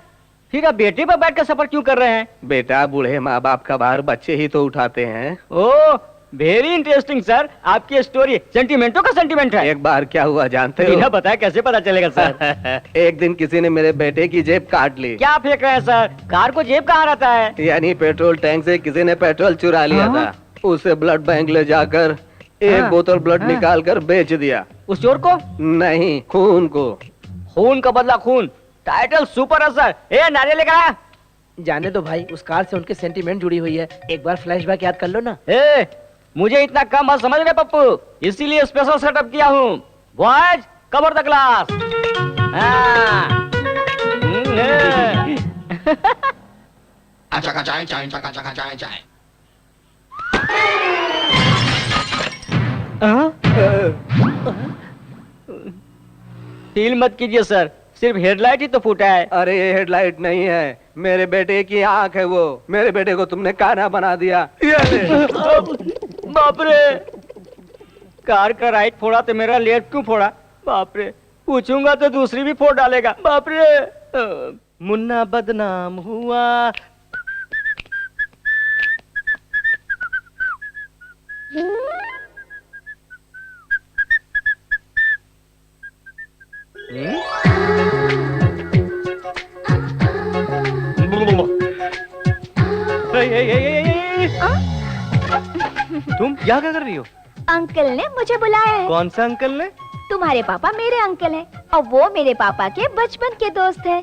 फिर आप बेटे पर बैठ कर सफर क्यों कर रहे हैं? बेटा, बूढ़े माँ बाप का भार बच्चे ही तो उठाते हैं। ओह, वेरी इंटरेस्टिंग सर। आपकी स्टोरी सेंटीमेंटों का सेंटीमेंट है। एक बार क्या हुआ जानते हो? बिना बताया कैसे पता चलेगा सर? एक दिन किसी ने मेरे बेटे की जेब काट ली। क्या फेंक रहे हैं सर? कार को जेब कहाँ रहता है? यानी पेट्रोल टैंक से किसी ने पेट्रोल चुरा लिया था। उसे ब्लड बैंक ले जाकर एक बोतल ब्लड निकाल कर बेच दिया। उस चोर को? नहीं, खून को। खून का बदला खून, टाइटल सुपर है सर। ए नारियल लेकर आ। जाने दो भाई, उस कार से उनके सेंटीमेंट जुड़ी हुई है। एक बार फ्लैशबैक याद कर लो ना। ए, मुझे इतना कम मत समझ रहे पप्पू, इसीलिए स्पेशल सेटअप किया हूँ। Boys, cover the glass. Feel मत कीजिए सर, सिर्फ हेडलाइट ही तो फूटा है। अरे ये हेडलाइट नहीं है, मेरे बेटे की आंख है वो। मेरे बेटे को तुमने काना बना दिया। बाप रे, कार का राइट फोड़ा तो मेरा लेफ्ट क्यों फोड़ा? बाप रे, पूछूंगा तो दूसरी भी फोड़ डालेगा। बाप रे। मुन्ना बदनाम हुआ। तुम यहाँ क्या कर रही हो? अंकल ने मुझे बुलाया है। कौन सा अंकल ने? तुम्हारे पापा मेरे अंकल हैं और वो मेरे पापा के बचपन के दोस्त हैं।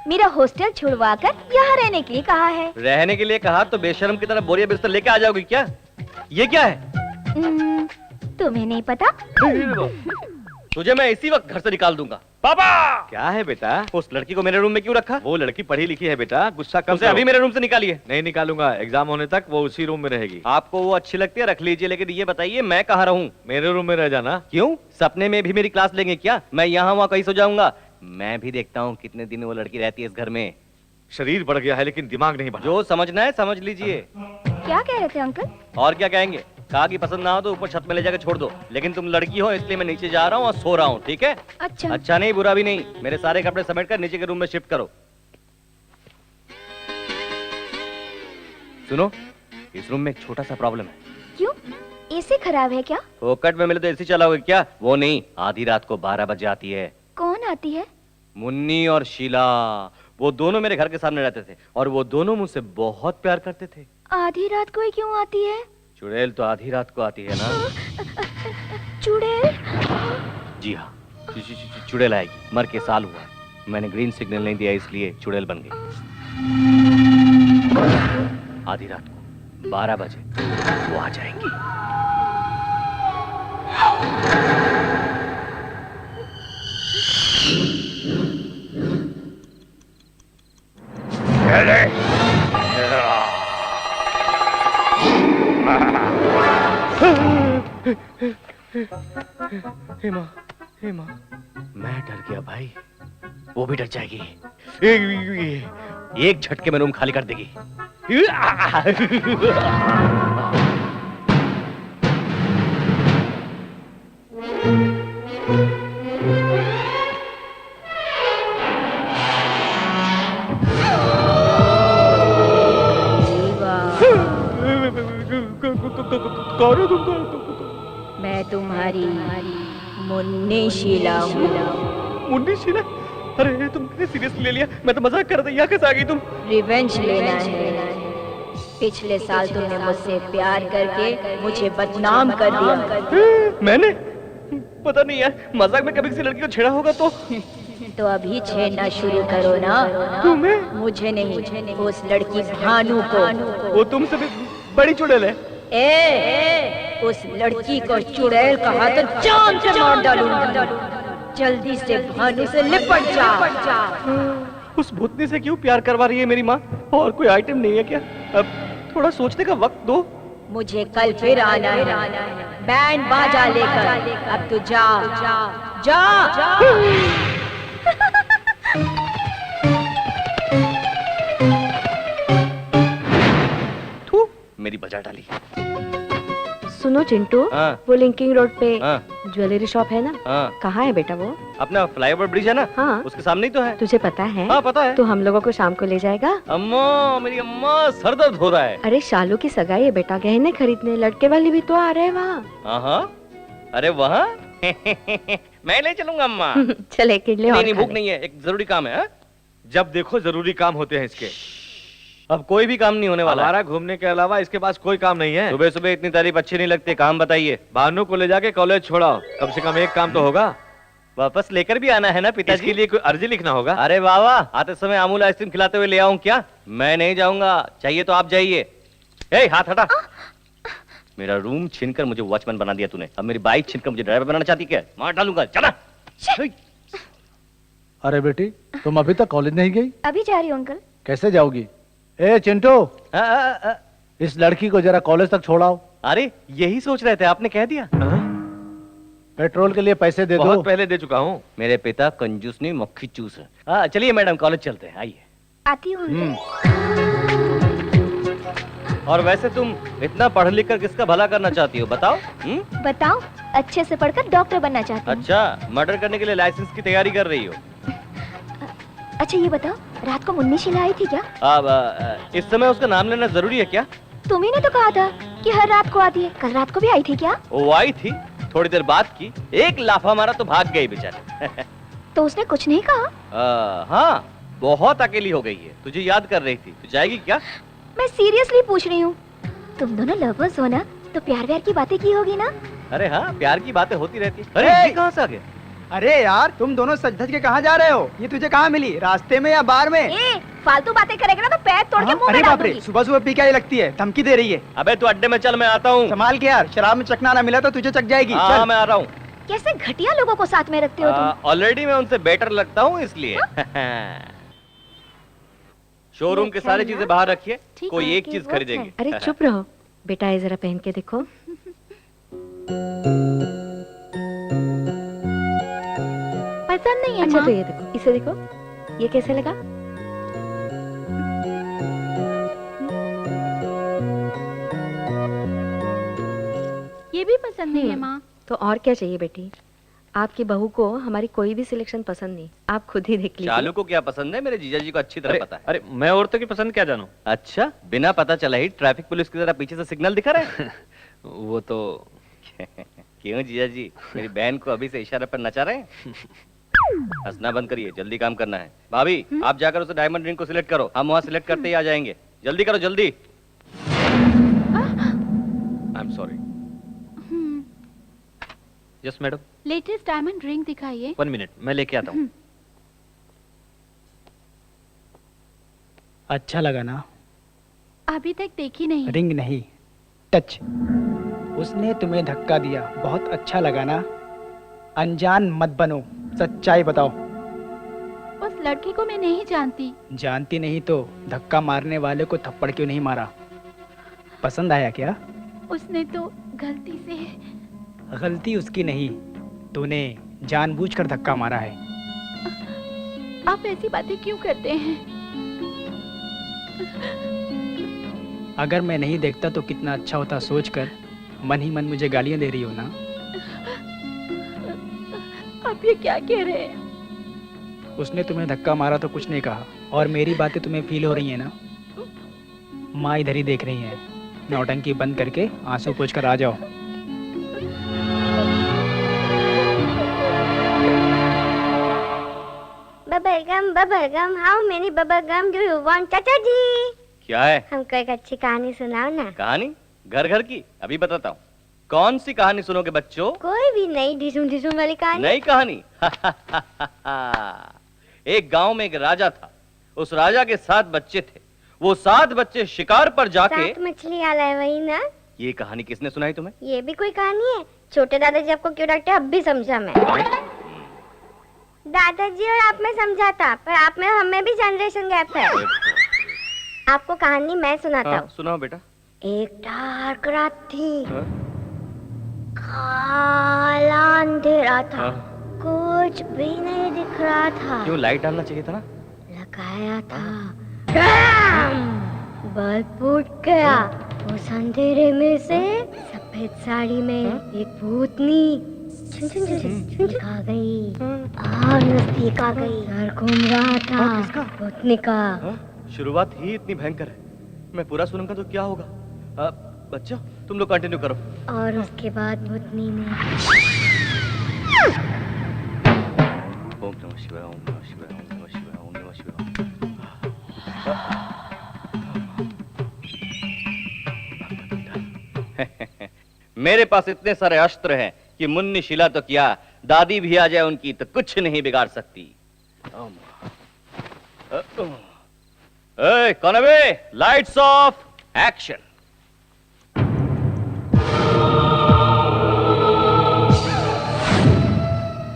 मेरा हॉस्टल छुड़वा कर यहाँ रहने के लिए कहा है। रहने के लिए कहा तो बेशर्म की तरह बोरिया बिस्तर लेके आ जाओगी क्या? ये क्या है? तुम्हें नहीं पता? तुझे मैं इसी वक्त घर से निकाल दूंगा। पापा! क्या है बेटा? उस लड़की को मेरे रूम में क्यों रखा? वो लड़की पढ़ी लिखी है बेटा, गुस्सा कम उसे अभी मेरे रूम से निकालिए। नहीं निकालूंगा, एग्जाम होने तक वो उसी रूम में रहेगी। आपको वो अच्छी लगती है रख लीजिए, लेकिन ये बताइए मैं कहाँ रहूं? मेरे रूम में रह जाना। क्यों? सपने में भी मेरी क्लास लेंगे क्या? मैं यहाँ वहाँ कहीं सो जाऊंगा। मैं भी देखता हूँ कितने दिन वो लड़की रहती है इस घर में। शरीर बढ़ गया है लेकिन दिमाग नहीं बढ़ा। जो समझना है समझ लीजिए। क्या कह रहे थे अंकल? और क्या कहेंगे? कहा कि पसंद ना हो तो ऊपर छत में ले जाकर छोड़ दो, लेकिन तुम लड़की हो इसलिए मैं नीचे जा रहा हूँ और सो रहा हूँ, ठीक है? अच्छा। अच्छा नहीं, बुरा भी नहीं। मेरे सारे कपड़े समेट कर नीचे के रूम में शिफ्ट करो। सुनो, इस रूम में एक छोटा सा प्रॉब्लम है। क्यों? एसी खराब है क्या? फोकट में मिले तो एसी चलाओगे क्या? वो नहीं, आधी रात को 12 बजे आती है। कौन आती है? मुन्नी और शीला। वो दोनों मेरे घर के सामने रहते थे और वो दोनों मुझसे बहुत प्यार करते थे। आधी रात को ही क्यों आती है? चुड़ैल तो आधी रात को आती है ना। चुड़ैल? जी हाँ, चुड़ैल आएगी। मर के साल हुआ, मैंने ग्रीन सिग्नल नहीं दिया इसलिए चुड़ैल बन गई। आधी रात को 12 बजे वो आ जाएंगी। हेमा, मैं डर गया भाई, वो भी डर जाएगी। एक झटके में रूम खाली कर देगी। मैं तुम्हारी मुन्नी शीला हूँ। मुन्नी शीला? अरे तुमने सीरियस ले लिया, मैं तो मजाक कर रहा था। यहाँ कैसे आ गई तुम? रिवेंज लेना है। पिछले साल तुमने मुझसे प्यार करके मुझे बदनाम कर दिया। मैंने? पता नहीं यार, मजाक में कभी किसी लड़की को छेड़ा होगा तो अभी छेड़ना शुरू करो ना। तुम्हें? मुझे नहीं, उस लड़की भानु को। वो तुमसे भी बड़ी चुड़ैल है। उस लड़की को चुड़ैल कहा तो जान से मार डालूंगा। जल्दी से भानु से लिपट जा। उस भूतनी से क्यों प्यार करवा रही है मेरी माँ? और कोई आइटम नहीं है क्या? अब थोड़ा सोचने का वक्त दो। मुझे कल फिर आना है बैंड बाजा लेकर। अब तो जा जा जा। थू, मेरी बजा डाली। सुनो चिंटू, हाँ। वो लिंकिंग रोड पे हाँ। ज्वेलरी शॉप है ना? हाँ। कहाँ है बेटा वो? अपना फ्लाईओवर ब्रिज है ना? हाँ। उसके सामने ही तो है। तुझे पता है? हाँ पता है। तो हम लोगों को शाम को ले जाएगा? अम्मा, मेरी अम्मा, सर दर्द हो रहा है। अरे शालू की सगाई है बेटा, गहने खरीदने लड़के वाले भी तो आ रहे हैं वहाँ। हाँ, अरे वहाँ मैं ले चलूंगा अम्मा। चले किडले। नहीं, भूख नहीं है, एक जरूरी काम है। जब देखो जरूरी काम होते हैं इसके। अब कोई भी काम नहीं होने वाला। हमारा घूमने के अलावा इसके पास कोई काम नहीं है। सुबह सुबह इतनी तारीफ अच्छी नहीं लगती, काम बताइए। भानु को ले जाके कॉलेज छोड़ाओ, कम से कम एक काम तो होगा। वापस लेकर भी आना है ना पिताजी? इसके लिए कोई अर्जी लिखना होगा। अरे वाह, आते समय अमूल आइसक्रीम खिलाते हुए ले आऊं क्या? मैं नहीं जाऊंगा, चाहिए तो आप जाइए। ए, हाथ हटा। मेरा रूम छीनकर मुझे वॉचमैन बना दिया तूने, अब मेरी बाइक छीनकर मुझे ड्राइवर बनाना चाहती क्या? मार डालूंगा, चला। अरे बेटी, तुम अभी तक कॉलेज नहीं गई? अभी जा रही हूँ अंकल। कैसे जाओगी? ए चिंटू, इस लड़की को जरा कॉलेज तक छोड़ाओ। अरे यही सोच रहे थे, आपने कह दिया। पेट्रोल के लिए पैसे दे दो। बहुत पहले दे चुका हूँ। मेरे पिता कंजूस नहीं, मक्खी चूस है। चलिए मैडम, कॉलेज चलते हैं, आइए। आती हूँ। और वैसे तुम इतना पढ़ लिख कर किसका भला करना चाहती हो, बताओ? बताओ, अच्छे से पढ़कर डॉक्टर बनना चाहती हूँ। अच्छा, मर्डर करने के लिए लाइसेंस की तैयारी कर रही हो? अच्छा ये बताओ, रात को मुन्नी शीला आई थी क्या? अब इस समय उसका नाम लेना जरूरी है क्या? तुम्ही ने तो कहा था कि हर रात को आती है, कल रात को भी आई थी क्या? वो आई थी, थोड़ी देर बात की, एक लाफा मारा तो भाग गई बेचारी। तो उसने कुछ नहीं कहा? हाँ, बहुत अकेली हो गई है, तुझे याद कर रही थी। तू जाएगी क्या? मैं सीरियसली पूछ रही हूँ। तुम दोनों लवर्स हो ना, तो प्यार व्यार की बातें की होगी ना? अरे हाँ, प्यार की बातें होती रहती। अरे ये कहाँ से आ गए? अरे यार, तुम दोनों सज धज के कहाँ जा रहे हो? ये तुझे कहाँ मिली, रास्ते में या बार में? फालतू बातें करेगा ना तो पैर तोड़ के मुंह में डाल दूंगी। सुबह सुबह पी के लगती है, धमकी दे रही है। अबे तू अड्डे में चल, मैं आता हूँ। संभाल के यार, शराब में चखना ना मिला तो तुझे चख जाएगी। हाँ, मैं आ रहा हूँ। कैसे घटिया लोगों को साथ में रखते हो तुम? ऑलरेडी मैं उनसे बेटर लगता हूँ इसलिए। शोरूम की सारी चीजें बाहर रखिए, कोई एक चीज खरीदेंगे। अरे चुप रहो बेटा, ये जरा पहन के देखो। पसंद नहीं है? अच्छा तो ये देखो, इसे देखो, ये कैसे लगा? ये भी पसंद नहीं है माँ। तो और क्या चाहिए बेटी? आपकी बहू को हमारी कोई भी सिलेक्शन पसंद नहीं, आप खुद ही देख लीजिए। चालू को क्या पसंद है, मेरे जीजा जी को अच्छी तरह पता है। अरे मैं औरतों की पसंद क्या जानूं? अच्छा, बिना पता चला ही ट्रैफिक पुलिस की तरह पीछे से सिग्नल दिखा रहे हैं? वो तो क्यों जीजा जी, मेरी बहन को अभी से इशारे पर नचा रहे हैं? हंसना बंद करिए, जल्दी काम करना है। भाभी, आप जाकर उसे डायमंड रिंग को सिलेक्ट करो, हम वहाँ सिलेक्ट करते ही आ जाएंगे। जल्दी करो, जल्दी। I am sorry. Yes madam. Latest diamond ring दिखाइए। 1 मिनट, मैं लेके आता हूँ। अच्छा लगा ना? अभी तक देखी नहीं। रिंग नहीं, टच। उसने तुम्हें धक्का दिया, बहुत अच्छा लगा ना? अनजान मत बनो, सच्चाई बताओ। उस लड़की को मैं नहीं जानती। जानती नहीं तो धक्का मारने वाले को थप्पड़ क्यों नहीं मारा? पसंद आया क्या? उसने तो गलती से। गलती उसकी नहीं, तूने जानबूझकर धक्का मारा है। आप ऐसी बातें क्यों करते हैं? अगर मैं नहीं देखता तो कितना अच्छा होता सोचकर मन ही मन मुझे गालियां दे रही हो ना? आप ये क्या कह रहे हैं? उसने तुम्हें धक्का मारा तो कुछ नहीं कहा, और मेरी बातें तुम्हें फील हो रही है ना? माँ इधर ही देख रही है। नौटंकी बंद करके आंसू पोंछ कर आ जाओ। Bubble gum, how many bubble gum do you want? चाचा जी, क्या है? हमको एक अच्छी कहानी सुनाओ ना। कहानी? घर घर की? अभी बताता हूँ। कौन सी कहानी सुनोगे बच्चों? कोई भी नई ढिसुम ढिसुम वाली कहानी। नई कहानी? एक गांव में एक राजा था। उस राजा के 7 बच्चे थे। वो 7 बच्चे शिकार पर जाके 7 मछली आला है वही ना? ये कहानी किसने सुनाई तुम्हें? ये भी कोई कहानी है? छोटे दादाजी आपको क्यों डांटते, अब भी समझा मैं। दादाजी और आप में समझा था, पर आप में हमें भी जनरेशन गैप है। आपको कहानी मैं सुनाता हूँ। सुनाओ बेटा। एक डार्क रात थी, काला अंधेरा था, कुछ भी नहीं दिख रहा था। क्यों, लाइट डालना चाहिए था ना? लगाया था, बल्ब फूट गया। उस अंधेरे में से सफेद साड़ी में एक भूतनी आ गई और नजदीक आ गई। सर घूम रहा था भूतनी का। शुरुआत ही इतनी भयंकर है, मैं पूरा सुनूंगा तो क्या होगा? बच्चों तुम लोग कंटिन्यू करो। और उसके बाद भूतनी ने ओम नमः शिवाय, ओम नमः शिवाय, ओम नमः शिवाय, ओम नमः शिवाय। मेरे पास इतने सारे अस्त्र हैं कि मुन्नी शिला तो क्या, दादी भी आ जाए उनकी तो कुछ नहीं बिगाड़ सकती। कौन है बे? Lights off, action.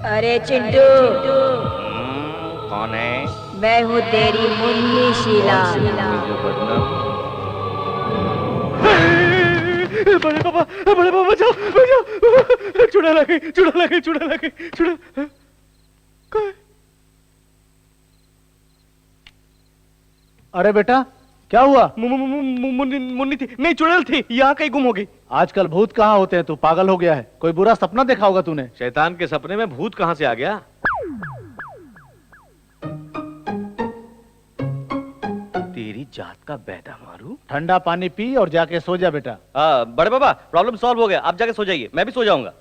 अरे चिंटू, कौन है? मैं हूँ तेरी मुन्नी शीला। बड़े पापा बचाओ बचाओ, चुड़ा लगे चुड़ा लगे चुड़ा लगे चुड़ा। अरे बेटा क्या हुआ? मुन्नी थी, नहीं चुड़ैल थी, यहाँ कहीं गुम हो गई। आजकल भूत कहाँ होते हैं? तू पागल हो गया है? कोई बुरा सपना देखा होगा तूने। शैतान के सपने में भूत कहाँ से आ गया? तेरी जात का बैदा मारू। ठंडा पानी पी और जाके सो जा बेटा। बड़े बाबा प्रॉब्लम सॉल्व हो गया, आप जाके सो जाइए, मैं भी सो जाऊंगा।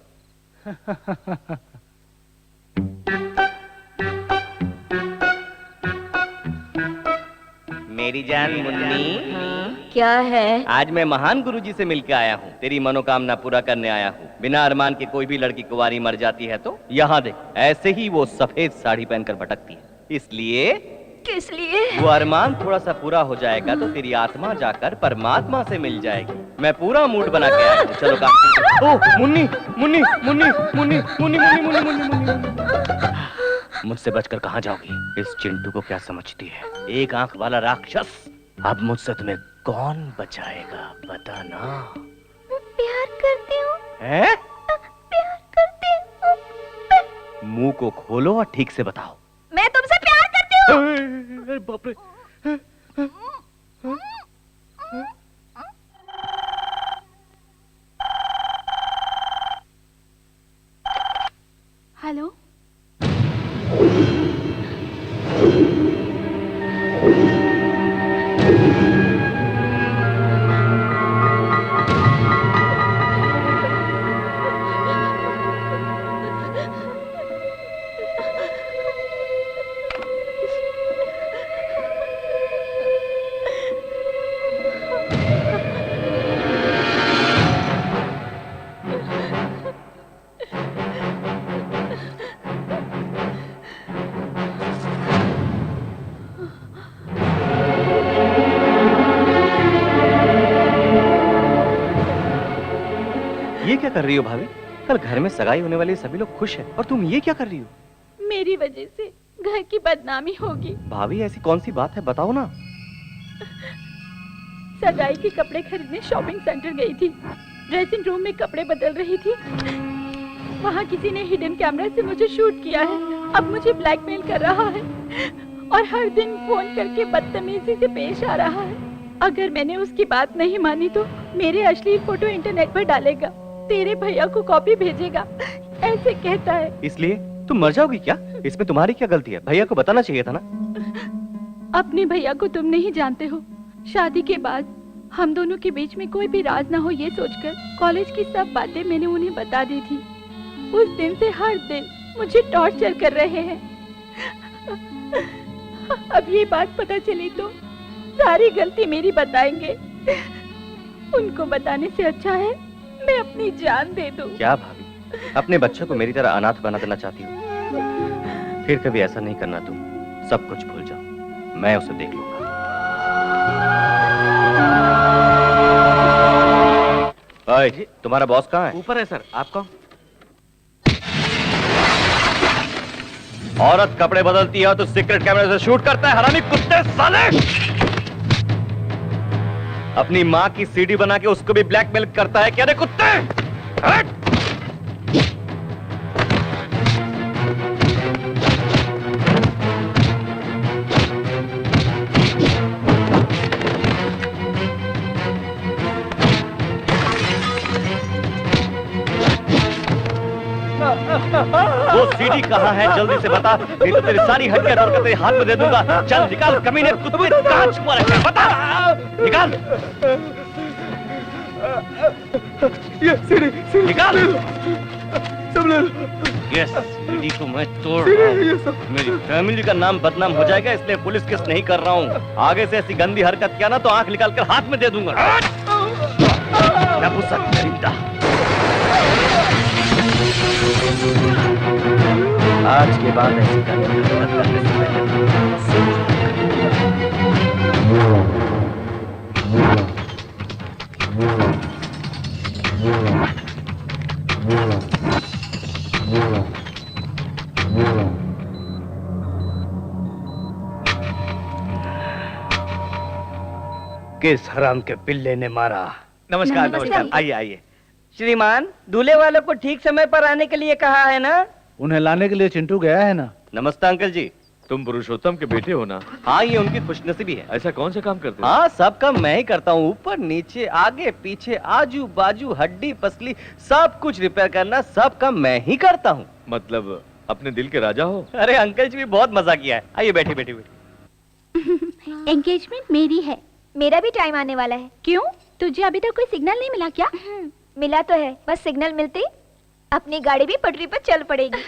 मेरी जान मुन्नी। क्या है? आज मैं महान गुरुजी से मिलकर आया हूँ, तेरी मनोकामना पूरा करने आया हूँ। बिना अरमान के कोई भी लड़की कुंवारी मर जाती है तो यहाँ देख, ऐसे ही वो सफेद साड़ी पहनकर भटकती है। इसलिए किस लिए? वो अरमान थोड़ा सा पूरा हो जाएगा तो तेरी आत्मा जाकर परमात्मा से मिल जाएगी। मैं पूरा मूड बना के आया हूँ, चलो काम। ओह मुन्नी मुन्नी मुन्नी मुन्नी मुन्नी मुन्नी मुन्नी मुन्नी। मुझसे बचकर कहाँ जाओगी? इस चिंटू को क्या समझती है, एक आंख वाला राक्षस। अब मुझसे तुम्हें कौन बचाएगा बताना। प्यार करती हूँ। हैं? प्यार करती हूँ। मुंह को खोलो और ठीक से बताओ। मैं तुमसे प्यार करती हूँ। अरे बाप रे। हेलो, ये क्या कर रही हो भाभी? कल घर में सगाई होने वाली सभी लोग खुश हैं और तुम ये क्या कर रही हो? मेरी वजह से घर की बदनामी होगी। भाभी ऐसी कौन सी बात है, बताओ ना। सगाई के कपड़े खरीदने शॉपिंग सेंटर गई थी। ड्रेसिंग रूम में कपड़े बदल रही थी, वहाँ किसी ने हिडन कैमरा से मुझे शूट किया है। अब मुझे ब्लैकमेल कर रहा है और हर दिन फोन करके बदतमीजी से पेश आ रहा है। अगर मैंने उसकी बात नहीं मानी तो मेरे अश्लील फोटो इंटरनेट पर डालेगा, तेरे भैया को कॉपी भेजेगा, ऐसे कहता है। इसलिए तुम मर जाओगी क्या? इसमें तुम्हारी क्या गलती है? भैया को बताना चाहिए था ना। अपने भैया को तुम नहीं जानते हो। शादी के बाद हम दोनों के बीच में कोई भी राज ना हो ये सोचकर कॉलेज की सब बातें मैंने उन्हें बता दी थी। उस दिन से हर दिन मुझे टॉर्चर कर रहे हैं। अब ये बात पता चली तो सारी गलती मेरी बताएंगे। उनको बताने से अच्छा है मैं अपनी जान दे दूं। क्या भाभी, अपने बच्चों को मेरी तरह अनाथ बना देना चाहती हो? फिर कभी ऐसा नहीं करना तुम। सब कुछ भूल जाओ, मैं उसे देख लूंगा। ओए, तुम्हारा बॉस कहाँ है? ऊपर है सर। आप कौन? औरत कपड़े बदलती है तो सीक्रेट कैमरे से शूट करता है, हरामी कुत्ते साले! अपनी माँ की सीडी बना के उसको भी ब्लैकमेल करता है क्या रे कुत्ते? हट! वो सीडी कहाँ है जल्दी से बता, नहीं तो तेरी सारी हड्डियां तोड़कर तेरे हाथ में दे दूंगा। चल निकाल कमीने कुत्ते, कहाँ छुपा रखा है बता, निकाल। ये सीडी निकाल। सब ले लो। ये सीडी को मैं तोड़ रहा हूँ। मेरी फैमिली का नाम बदनाम हो जाएगा, इसलिए पुलिस केस नहीं कर रहा हूँ। आगे से ऐसी गंदी हरकत किया ना तो आंख निकाल कर हाथ में दे दूंगा। नपुंसक दरिंदा। आज के बाद ऐसी गंदी हरकत करने से पहले किस हराम के पिल्ले ने मारा? नमस्कार नमस्कार, आइए आइए। श्रीमान, दूल्हे वालों को ठीक समय पर आने के लिए कहा है ना? उन्हें लाने के लिए चिंटू गया है ना। नमस्ते अंकल जी। तुम पुरुषोत्तम के बेटे हो ना? हाँ, ये उनकी खुशनसीबी है। ऐसा कौन सा काम करते हो? हाँ, सब काम मैं ही करता हूँ। ऊपर नीचे आगे पीछे आजू बाजू हड्डी पसली सब कुछ रिपेयर करना, सब काम मैं ही करता हूँ। मतलब अपने दिल के राजा हो? अरे अंकल जी भी बहुत मजा किया है। आइए बैठे बैठे बैठे। एंगेजमेंट मेरी है। मेरा भी टाइम आने वाला है। क्यों? तुझे अभी तक कोई सिग्नल नहीं मिला क्या? मिला तो है, बस सिग्नल मिलते ही अपनी गाड़ी भी पटरी पर चल पड़ेगी।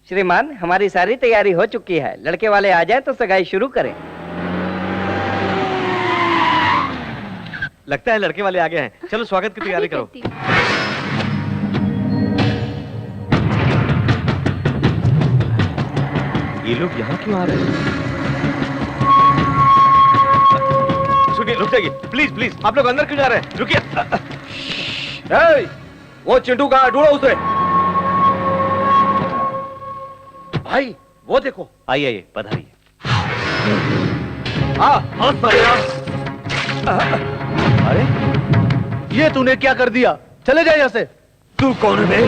श्रीमान, हमारी सारी तैयारी हो चुकी है। लड़के वाले आ जाएं तो सगाई शुरू करें। लगता है लड़के वाले आ गए हैं। चलो स्वागत की तैयारी करो। ये लोग यहाँ क्यों आ रहे हैं? सुनिए, रुक जाइए प्लीज प्लीज। आप लोग अंदर क्यों जा रहे हैं? रुकिए। वो चिंटू कहाँ? ढूंढो उसे। भाई वो देखो। आइए आइए, पधारिए। अरे ये तूने क्या कर दिया? चले जाए यहाँ से। तू कौन है बे?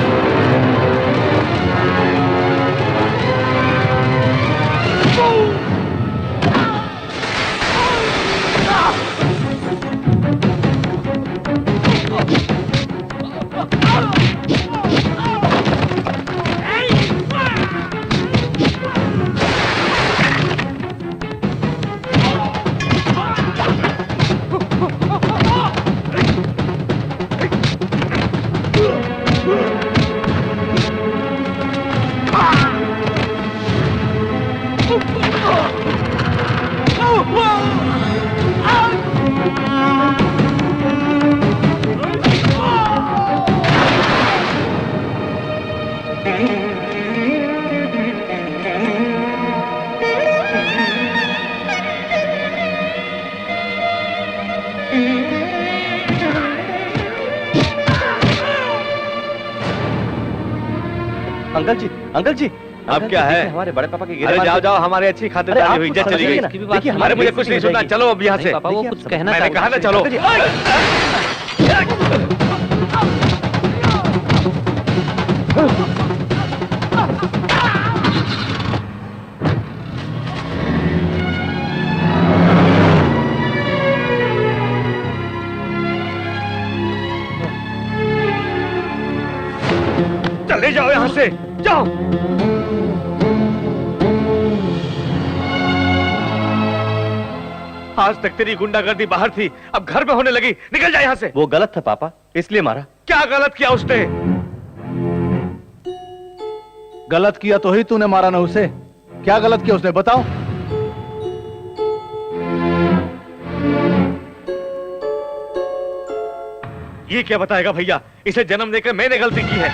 अंकल जी, अंकल जी। अब क्या है? हमारे बड़े पापा की अरे जाओ जाओ, हमारी अच्छी खातिरदारी हुई। इज्जत चली गई। अरे मुझे कुछ नहीं सुनना, चलो अब यहाँ से। पापा वो कुछ कहना मैंने कहा ना चलो। चले जाओ यहाँ से, जाओ। आज तक तेरी गुंडागर्दी बाहर थी, अब घर में होने लगी। निकल जा यहाँ से। वो गलत था पापा, इसलिए मारा। क्या गलत किया उसने? गलत किया तो ही तूने मारा ना उसे। क्या गलत किया उसने, बताओ। ये क्या बताएगा भैया? इसे जन्म देकर मैंने गलती की है।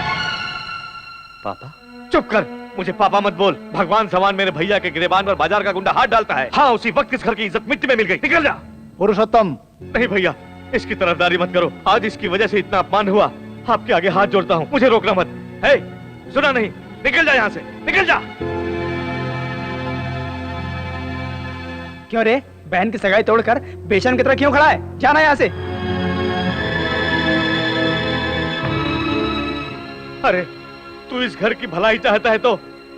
पापा? चुप कर, मुझे पापा मत बोल। भगवान समान मेरे भैया के गिरेबान पर बाजार का गुंडा हाथ डालता है। हाँ, उसी वक्त इस घर की इज्जत मिट्टी में मिल गई। निकल जा। पुरुषोत्तम। नहीं भैया, इसकी तरफदारी मत करो। आज इसकी वजह से इतना अपमान हुआ। आपके आगे हाथ जोड़ता हूँ, मुझे रोकना मत। है, सुना नहीं? निकल जा यहाँ से, निकल जा। क्यों रे, बहन की सगाई तोड़कर बेशर्म की तरह क्यों खड़ा है? जाना यहाँ से। अरे तू इस घर की भलाई चाहता है तो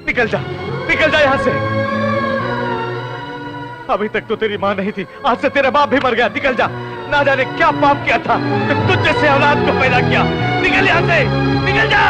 निकल जा, निकल जा यहाँ से। अभी तक तो तेरी माँ नहीं थी, आज से तेरा बाप भी मर गया। निकल जा। ना जाने क्या पाप किया था कि तुझ जैसे औलाद को पैदा किया। निकल यहाँ से, निकल जा।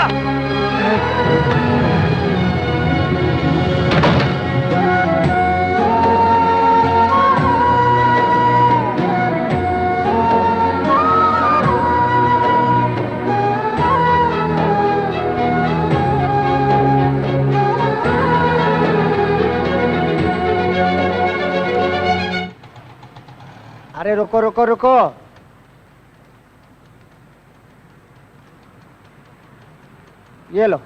अरे रुको रुको रुको। ये लो।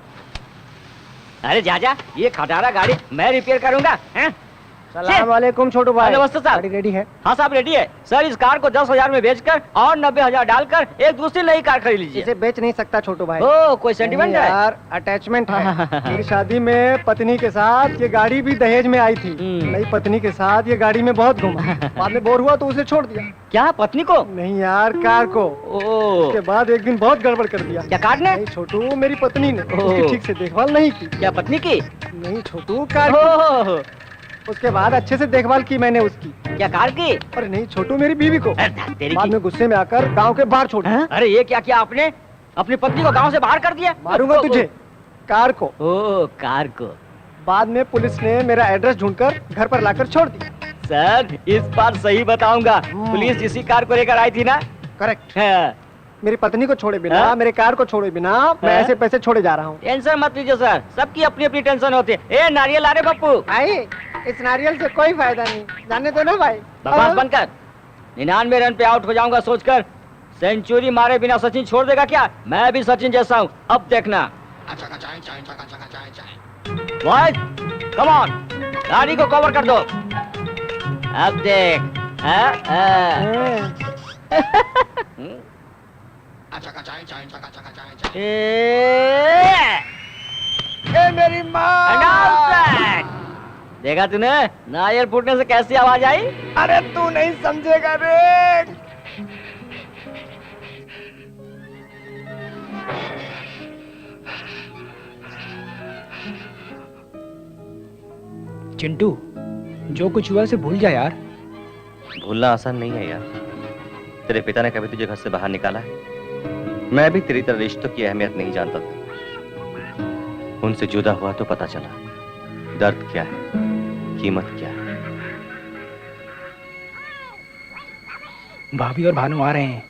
अरे जाजा, ये खटारा गाड़ी मैं रिपेयर करूंगा। हैं? सलाम वालेकुम छोटू भाई। नमस्ते साहब। गाड़ी रेडी है? हाँ साहब रेडी है। सर इस कार को 10,000 में बेचकर और 90,000 डालकर एक दूसरी नई कार खरीद लीजिए। इसे बेच नहीं सकता छोटू भाई। ओ, कोई सेंटिमेंट है? यार, अटैचमेंट है। मेरी शादी में पत्नी के साथ ये गाड़ी भी दहेज में आई थी। नई पत्नी के साथ ये गाड़ी में बहुत घूमा। बाद में बोर हुआ तो उसे छोड़ दिया। क्या, पत्नी को? नहीं यार, कार को। उसके बाद एक दिन बहुत गड़बड़ कर दिया। क्या कार ने? नहीं छोटू, मेरी पत्नी ने उसकी ठीक से देखभाल नहीं की। क्या पत्नी की? नहीं छोटू, कार की। उसके बाद अच्छे से देखभाल की मैंने उसकी। क्या कार की? अरे नहीं छोटू, मेरी बीवी को। बाद में गुस्से में आकर गांव के बाहर छोड़ दिया। अरे ये क्या किया आपने? अपनी पत्नी को गांव से बाहर कर दिया? मारूंगा तुझे। कार को। ओ, कार को। बाद में पुलिस ने मेरा एड्रेस ढूंढकर घर पर लाकर छोड़ दिया। सर इस बार सही बताऊंगा, पुलिस इसी कार को लेकर आई थी ना? करेक्ट। मेरी पत्नी को छोड़े बिना, मेरे कार को छोड़े बिना मैं ऐसे पैसे छोड़े जा रहा हूँ। टेंशन मत लीजिए सर, सबकी अपनी अपनी टेंशन होती है। ए नारियल आ रहे पप्पू। भाई इस नारियल से कोई फायदा नहीं, जाने दो ना भाई। बकवास बंद कर। 99 रन पे आउट हो जाऊंगा सोचकर सेंचुरी मारे बिना सचिन छोड़ देगा क्या? मैं भी सचिन जैसा हूँ, अब देखना। बॉयज कम ऑन, गाड़ी को कवर कर दो। अब देख। ए मेरी माँ। देखा तूने नारियल फूटने से कैसी आवाज आई? अरे तू नहीं समझेगा रे। चिंटू, जो कुछ हुआ उसे भूल जा यार। भूलना आसान नहीं है यार। तेरे पिता ने कभी तुझे घर से बाहर निकाला है? मैं भी तेरी तरह रिश्तों की अहमियत नहीं जानता था। उनसे जुदा हुआ तो पता चला दर्द क्या है, कीमत क्या है। भाभी और भानु आ रहे हैं।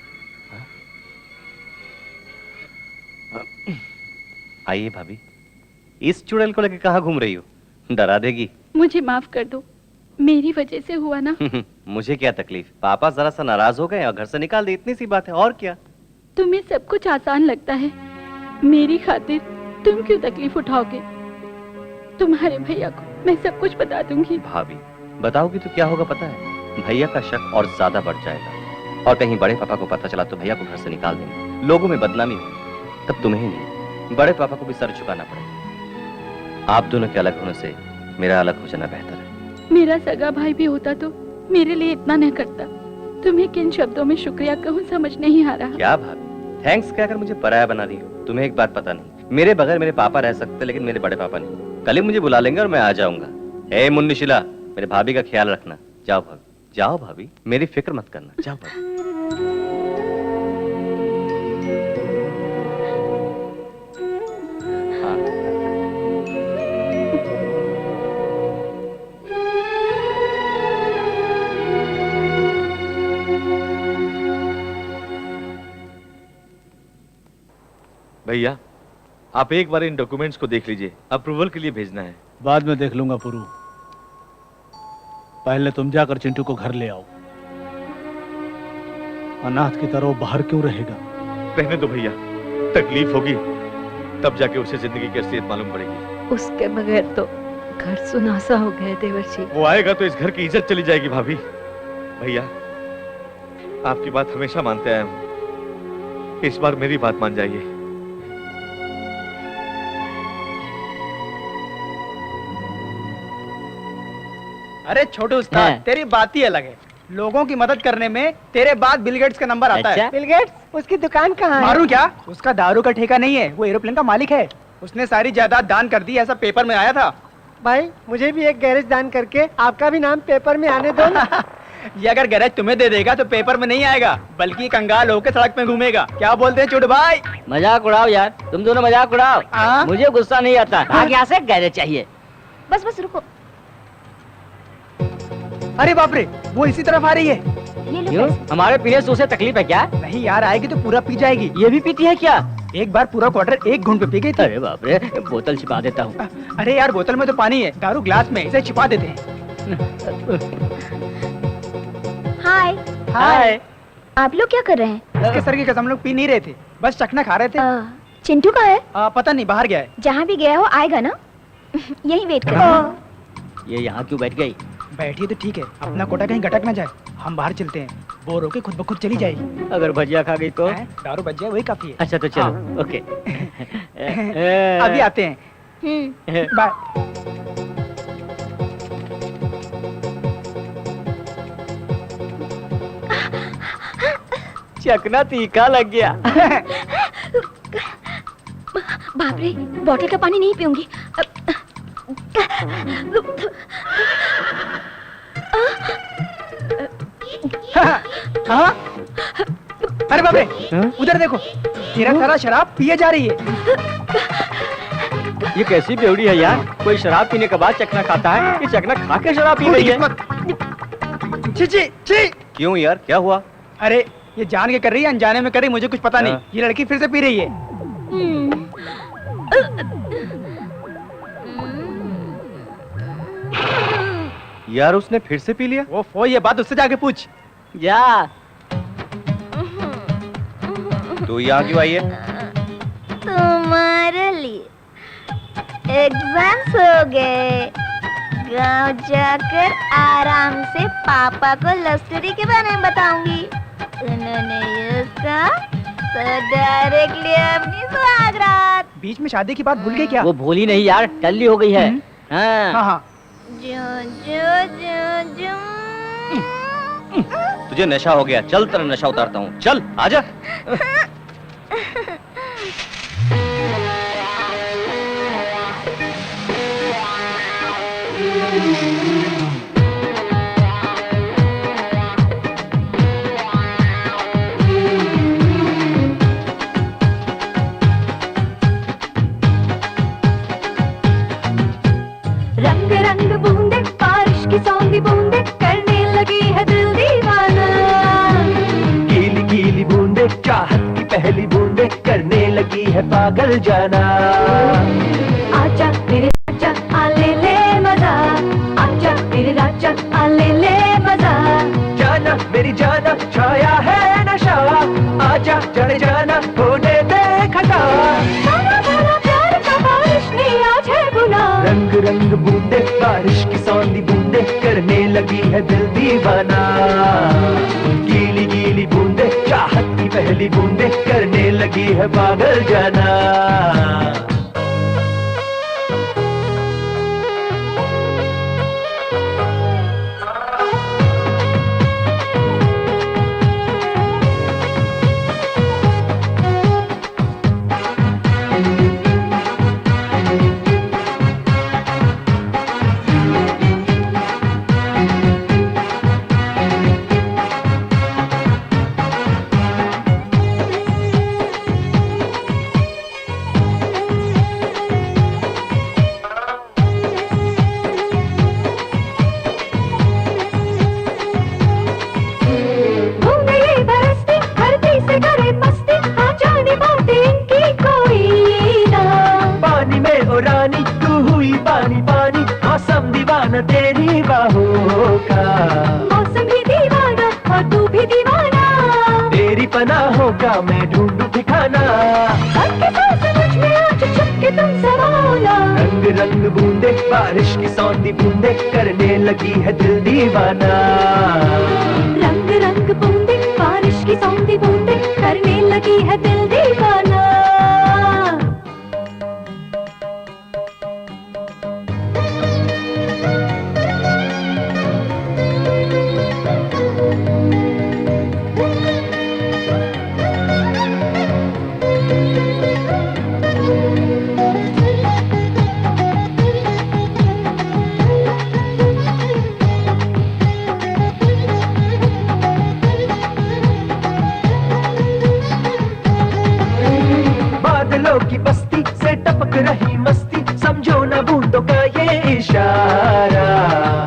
आइए भाभी। इस चुड़ैल को लेकर कहाँ घूम रही हो? डरा देगी। मुझे माफ कर दो, मेरी वजह से हुआ ना। मुझे क्या तकलीफ, पापा जरा सा नाराज हो गए और घर से निकाल दे, इतनी सी बात है। और क्या? तुम्हें सब कुछ आसान लगता है, मेरी खातिर तुम क्यों तकलीफ उठाओगे? तुम्हारे भैया को मैं सब कुछ बता दूंगी। भाभी बताओगी तो क्या होगा पता है? भैया का शक और ज्यादा बढ़ जाएगा और कहीं बड़े पापा को पता चला तो भैया को घर से निकाल देंगे, लोगों में बदनामी होगी। तब तुम्हें नहीं, बड़े पापा को भी सर झुकाना पड़ेगा। आप दोनों के अलग होने से मेरा अलग हो जाना बेहतर है। मेरा सगा भाई भी होता तो मेरे लिए इतना नहीं करता। तुम्हें किन शब्दों में शुक्रिया कहूँ समझ नहीं आ रहा। क्या भाभी, थैंक्स कहकर मुझे पराया बना रही हो? तुम्हें एक बात पता नहीं, मेरे बगैर मेरे पापा रह सकते लेकिन मेरे बड़े पापा नहीं। कल ही मुझे बुला लेंगे और मैं आ जाऊंगा। ए मुन्नी शिला, मेरे भाभी का ख्याल रखना। जाओ भाभी, जाओ भाभी, मेरी फिक्र मत करना। जाओ भाभी। भैया आप एक बार इन डॉक्यूमेंट्स को देख लीजिए, अप्रूवल के लिए भेजना है। बाद में देख लूंगा पुरू, पहले तुम जाकर चिंटू को घर ले आओ। अनाथ की तरह बाहर क्यों रहेगा? रहने दो भैया, तकलीफ होगी तब जाके उसे जिंदगी की असलियत मालूम पड़ेगी। उसके बगैर तो घर सुनासा हो गया देवर्षि। वो आएगा तो इस घर की इज्जत चली जाएगी भाभी। भैया, आपकी बात हमेशा मानते आया हूं, इस बार मेरी बात मान जाइए। अरे छोटू उस्ताद, तेरी बात ही अलग है। लोगों की मदद करने में तेरे बाद बिल गेट्स का नंबर आता है। बिल गेट्स, उसकी दुकान कहाँ है? मारू क्या? उसका दारू का ठेका नहीं है, वो एरोप्लेन का मालिक है। उसने सारी जायदाद दान कर दी, ऐसा पेपर में आया था। भाई मुझे भी एक गैरेज दान करके आपका भी नाम पेपर में आने दो। ये अगर गैरेज तुम्हें दे देगा तो पेपर में नहीं आएगा, बल्कि कंगाल होकर सड़क में घूमेगा। क्या बोलते हैं छोटू भाई? मजाक उड़ाओ यार, तुम दोनों मजाक उड़ाओ। मुझे गुस्सा नहीं आता। भाग यहाँ से, गैरेज चाहिए। बस बस रुको। अरे बाप रे, वो इसी तरफ आ रही है। क्यों? हमारे पीने से उसे तकलीफ है क्या? नहीं यार, आएगी तो पूरा पी जाएगी। ये भी पीती है क्या? एक बार पूरा क्वार्टर एक घूंट पे पी गई थी। अरे बाप रे, बोतल छिपा देता हूँ। अरे यार, बोतल में तो पानी है, दारू ग्लास में, इसे छिपा देते हैं। हाय। हाय। आप लोग क्या कर रहे हैं? इसके सर की कसम, लोग पी नहीं रहे थे, बस चखना खा रहे थे। चिंटू का है? पता नहीं, बाहर गया है। जहाँ भी गया हो आएगा ना? यही वेट कर। ये यहाँ क्यों बैठ गई? बैठी तो ठीक है, अपना कोटा कहीं गटक ना जाए। हम बाहर चलते हैं, बोर होके खुद ब खुद चली जाएगी। अगर भजिया खा गई तो? दारू बच जाए वही काफी है। अच्छा तो चलो। ओके। अभी आते हैं। बाय। चखना तीखा लग गया। बाप रे, बोतल का पानी नहीं पीऊंगी। हाँ? अरे बाप रे, उधर देखो, तेरा सारा शराब पिए जा रही है। ये कैसी बेवड़ी है यार? कोई शराब पीने के बाद चखना खाता है, ये चखना खा के शराब पी रही है। छी छी छी। क्यों यार, क्या हुआ? अरे ये जान के कर रही है, अनजाने में कर रही, मुझे कुछ पता नहीं। ये लड़की फिर से पी रही है। यार उसने फिर से पी लिया? वो ये बात उससे जाके पूछ। जा। तो यहाँ क्यों आई है? तुम्हारे लिए एग्जाम्स हो गए, गांव जाकर आराम से पापा को लव स्टोरी के बारे में बताऊंगी। उन्होंने उसका तो डायरेक्टली अपनी सुहागरात। बीच में शादी की बात भूल गई क्या? वो भूली नहीं यार, टल्ली हो गई है। हाँ हाँ। तुझे नशा हो गया, चल तेरा नशा उतारता हूँ, चल आजा। रंग रंग बूंदे, बारिश की सौंधी बूंदे, करने लगी है दिल दीवाना। गीली गीली बूंदे, चाहत की पहली बूंदे, करने लगी है पागल जाना। आजा मेरे राजा, आ ले ले मजा, आजा मेरे राजा, आ ले ले मजा। जाना मेरी जाना, छाया है नशा, आजा चढ़ जाना, होने दे खटा। प्यार का बारिश ने आज है बुना। रंग रंग बूंदे, बारिश की सौंधी बूंदे, करने लगी है दिल दीवाना। गीली गीली बूंदे, चाहत की पहली बूंदे, करने लगी है पागल जाना। तेरी बाहों का मौसम भी दीवाना और तू भी दीवाना। तेरी पनाहों का मैं ढूंढूं ठिकाना। बारिश की सौंधी बूंदे करने लगी है दिल दीवाना। रंग रंग बूंदे बारिश की सौंधी बूंदे करने लगी है दिल दीवाना। बादलों की बस्ती से टपक रही मस्ती, समझो ना बूंदों का ये इशारा।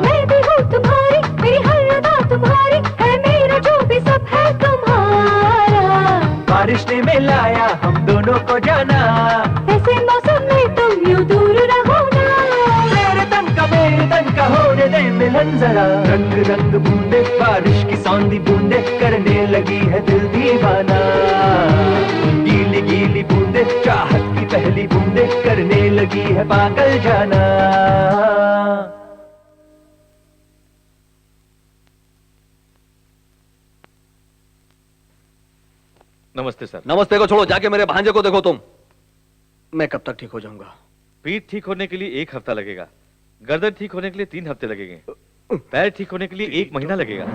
मैं भी हूँ तुम्हारी, मेरी हर अदा तुम्हारी है, मेरा जो भी सब है तुम्हारा। बारिश ने मिलाया हम दोनों को जाना, ऐसे मौसम में तुम यूं दूर रहो ना। मेरे तन का होने दे मिलन जरा। रंग रंग बूंदे बारिश की सौंधी बूंदे करने लगी है दिल दीवाना। गीली गीली बूंदे चाहत की पहली बूंदे करने लगी है पागल जाना। नमस्ते सर। नमस्ते को छोड़ो, जाके मेरे भांजे को देखो तुम। मैं कब तक ठीक हो जाऊंगा? पीठ ठीक होने के लिए 1 हफ्ता लगेगा, गर्दन ठीक होने के लिए 3 हफ्ते लगेंगे, पैर ठीक होने के लिए 1 महीना लगेगा।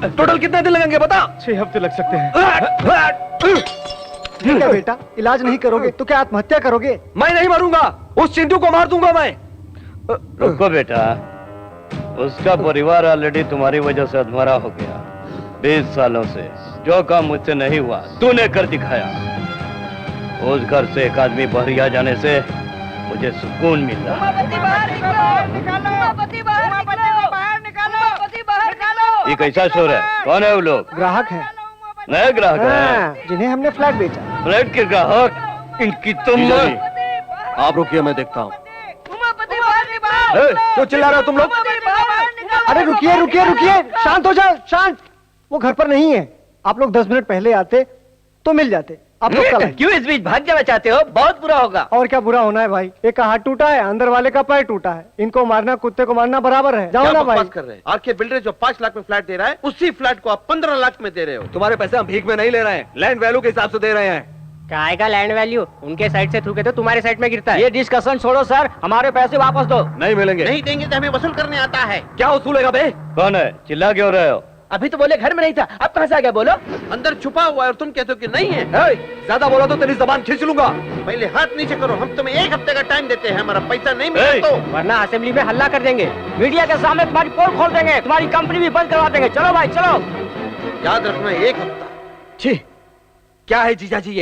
टोटल कितने दिन लगेंगे बता? 6 हफ्ते लग सकते हैं। ठीक है बेटा, इलाज नहीं करोगे तो क्या आत्महत्या करोगे? मैं नहीं मरूंगा, उस चिंटू को मार दूंगा मैं। रुको बेटा, उसका परिवार ऑलरेडी तुम्हारी वजह से अधमरा हो गया। 20 सालों से जो काम मुझसे नहीं हुआ तूने कर दिखाया। उस घर से एक आदमी बहरिया जाने से मुझे सुकून मिल रहा है। ये कैसा शोर है? कौन है वो लोग? ग्राहक है। नए ग्राहक हाँ, हैं? जिन्हें हमने फ्लैट बेचा। फ्लैट के ग्राहक? इनकी तुम आप रुकिए, मैं देखता हूँ। क्यों चिल्ला रहे हो तुम लोग? अरे रुकिए रुकिए रुकिए, शांत हो जाओ, शांत। वो घर पर नहीं है, आप लोग 10 मिनट पहले आते तो मिल जाते। आप लोग कल आए। क्यों इस बीच भाग जाना चाहते हो? बहुत बुरा होगा। और क्या बुरा होना है भाई? एक का हाथ टूटा है, अंदर वाले का पैर टूटा है। इनको मारना कुत्ते को मारना बराबर है। जाओ क्या ना भाई। बकवास कर रहे हैं? आरके बिल्डर जो 5 लाख में फ्लैट दे रहा है, उसी फ्लैट को आप 15 लाख में दे रहे हो। तुम्हारे पैसे हम भीख में नहीं ले रहे हैं, लैंड वैल्यू के हिसाब से दे रहे हैं। काय का लैंड वैल्यू? उनके साइड से थूके तो तुम्हारे साइड में गिरता है। ये डिस्कशन छोड़ो सर, हमारे पैसे वापस दो। नहीं मिलेंगे। नहीं देंगे तो हमें वसूल करने आता है। क्या वसूलेगा बे? कौन है? चिल्ला क्यों रहे हो? अभी तो बोले घर में नहीं था, अब कहाँ से आ गया? बोलो। अंदर छुपा हुआ है और तुम कहते हो कि नहीं है। ज्यादा बोला तो तेरी जबान खींच लूंगा। पहले हाथ नीचे करो, हम तुम्हें 1 हफ्ते का टाइम देते हैं, हमारा पैसा नहीं मिला तो वरना असेंबली में हल्ला कर देंगे। मीडिया के सामने तुम्हारी पोल खोल देंगे, तुम्हारी कंपनी भी बंद करवा देंगे। चलो भाई चलो। याद रखना 1 हफ्ता। छी, क्या है जीजा जी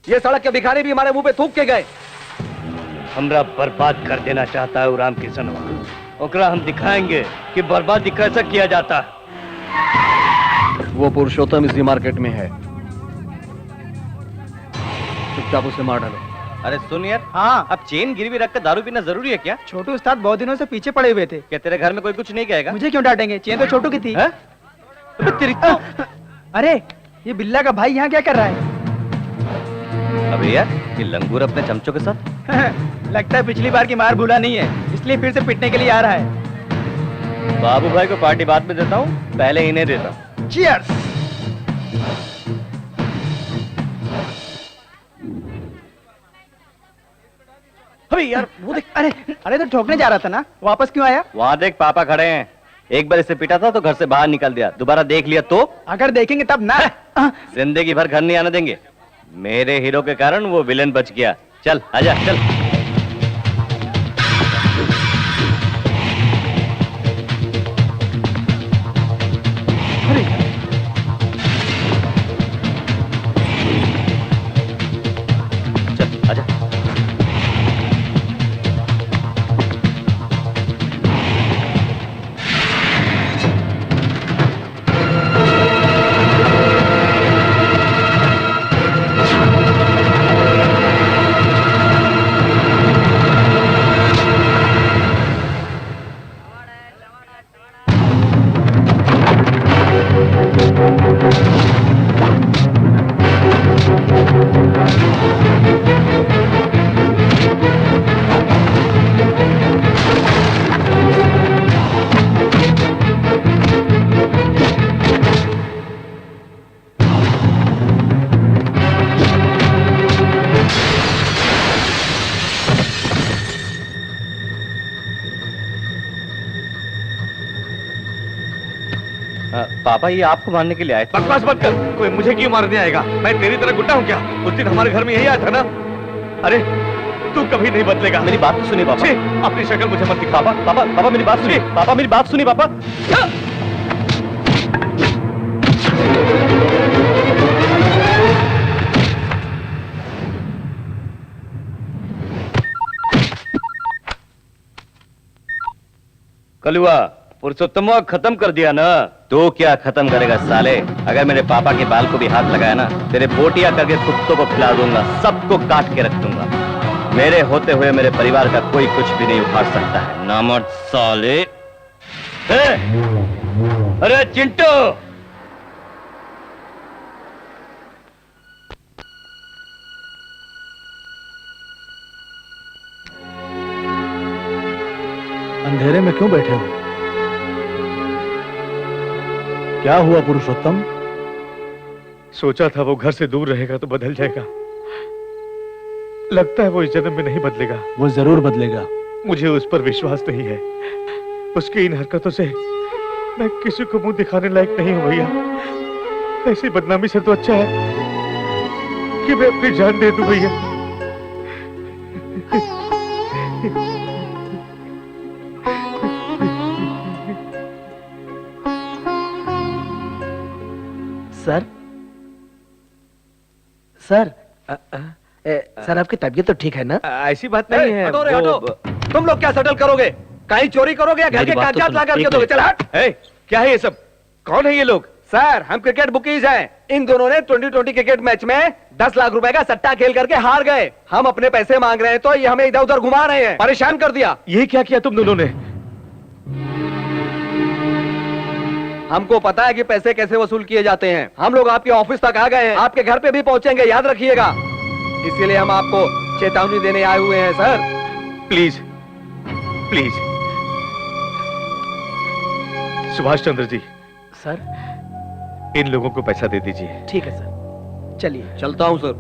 ये सड़क के भिखारी भी हमारे मुंह पे थूक के गए। हमरा बर्बाद कर देना चाहता है राम किशन। ओकरा हम दिखाएंगे कि बर्बादी कैसे किया जाता है। वो पुरुषोत्तम इसी मार्केट में है, चुपचाप उसे मार डालो। अरे सुन यार, हाँ, अब चेन गिरवी रखकर दारू पीना जरूरी है क्या? छोटू उस्ताद बहुत दिनों से पीछे पड़े हुए थे। क्या तेरे घर में कोई कुछ नहीं कहेगा? मुझे क्यों डांटेंगे? चेन तो छोटू की थी। तेरी अरे ये बिल्ला का भाई यहाँ क्या कर रहा है? अबे यार, ये लंगूर अपने चमचों के साथ। लगता है पिछली बार की मार भूला नहीं है, इसलिए फिर से पिटने के लिए आ रहा है। बाबू भाई को पार्टी बाद में देता हूँ, पहले इन्हें देता हूँ। Cheers! अरे यार वो देख, अरे तो ठोकने जा रहा था ना, वापस क्यों आया? वहाँ देख पापा खड़े हैं। एक बार इसे पीटा था तो घर से बाहर निकल दिया, दोबारा देख लिया तो? अगर देखेंगे तब ना। जिंदगी भर घर नहीं आने देंगे। मेरे हीरो के कारण वो विलेन बच गया। चल आजा चल। चल आजा। पापा ये आपको मारने के लिए आए थे। बकवास मत कर, कोई मुझे क्यों मारने आएगा? मैं तेरी तरह गुंडा हूँ क्या? उस दिन हमारे घर में यही आया था ना? अरे तू कभी नहीं बदलेगा। मेरी बात तो सुनिए पापा। अपनी शक्ल मुझे मत दिखा। पापा मेरी बात सुनिए। पापा मेरी बात सुनिए पापा। कलुआ पुरुषोत्तम खत्म कर दिया ना? तो क्या खत्म करेगा साले? अगर मेरे पापा के बाल को भी हाथ लगाया ना, तेरे बोटिया करके कुत्तों को खिला दूंगा, सबको काट के रख दूंगा। मेरे होते हुए मेरे परिवार का कोई कुछ भी नहीं उखाड़ सकता है। नामर्द साले। अरे चिंटू, अंधेरे में क्यों बैठे हो? क्या हुआ पुरुषोत्तम? सोचा था वो घर से दूर रहेगा तो बदल जाएगा। लगता है वो इस जन्म में नहीं बदलेगा। वो जरूर बदलेगा। मुझे उस पर विश्वास नहीं है। उसकी इन हरकतों से मैं किसी को मुंह दिखाने लायक नहीं हूं भैया। ऐसी बदनामी से तो अच्छा है कि मैं अपनी जान दे दूं भैया। सर सर सर आपकी तबीयत तो ठीक है ना? ऐसी बात नहीं है। हटो रे हटो। तुम लोग क्या सेटल करोगे? कहीं चोरी करोगे या घर के कागजात ला करके दोगे? चल हट। क्या है ये सब? कौन है ये लोग? सर हम क्रिकेट बुकीज हैं। इन दोनों ने 2020 क्रिकेट मैच में 10 लाख रुपए का सट्टा खेल करके हार गए। हम अपने पैसे मांग रहे हैं तो ये हमें इधर उधर घुमा रहे हैं, परेशान कर दिया। ये क्या किया तुम दोनों ने? हमको पता है कि पैसे कैसे वसूल किए जाते हैं। हम लोग आपके ऑफिस तक आ गए हैं, आपके घर पे भी पहुंचेंगे, याद रखिएगा। इसीलिए हम आपको चेतावनी देने आए हुए हैं sir. Please please. Subhash Chandra ji. Sir इन लोगों को पैसा दे दीजिए। ठीक है सर, चलिए। चलता हूं सर।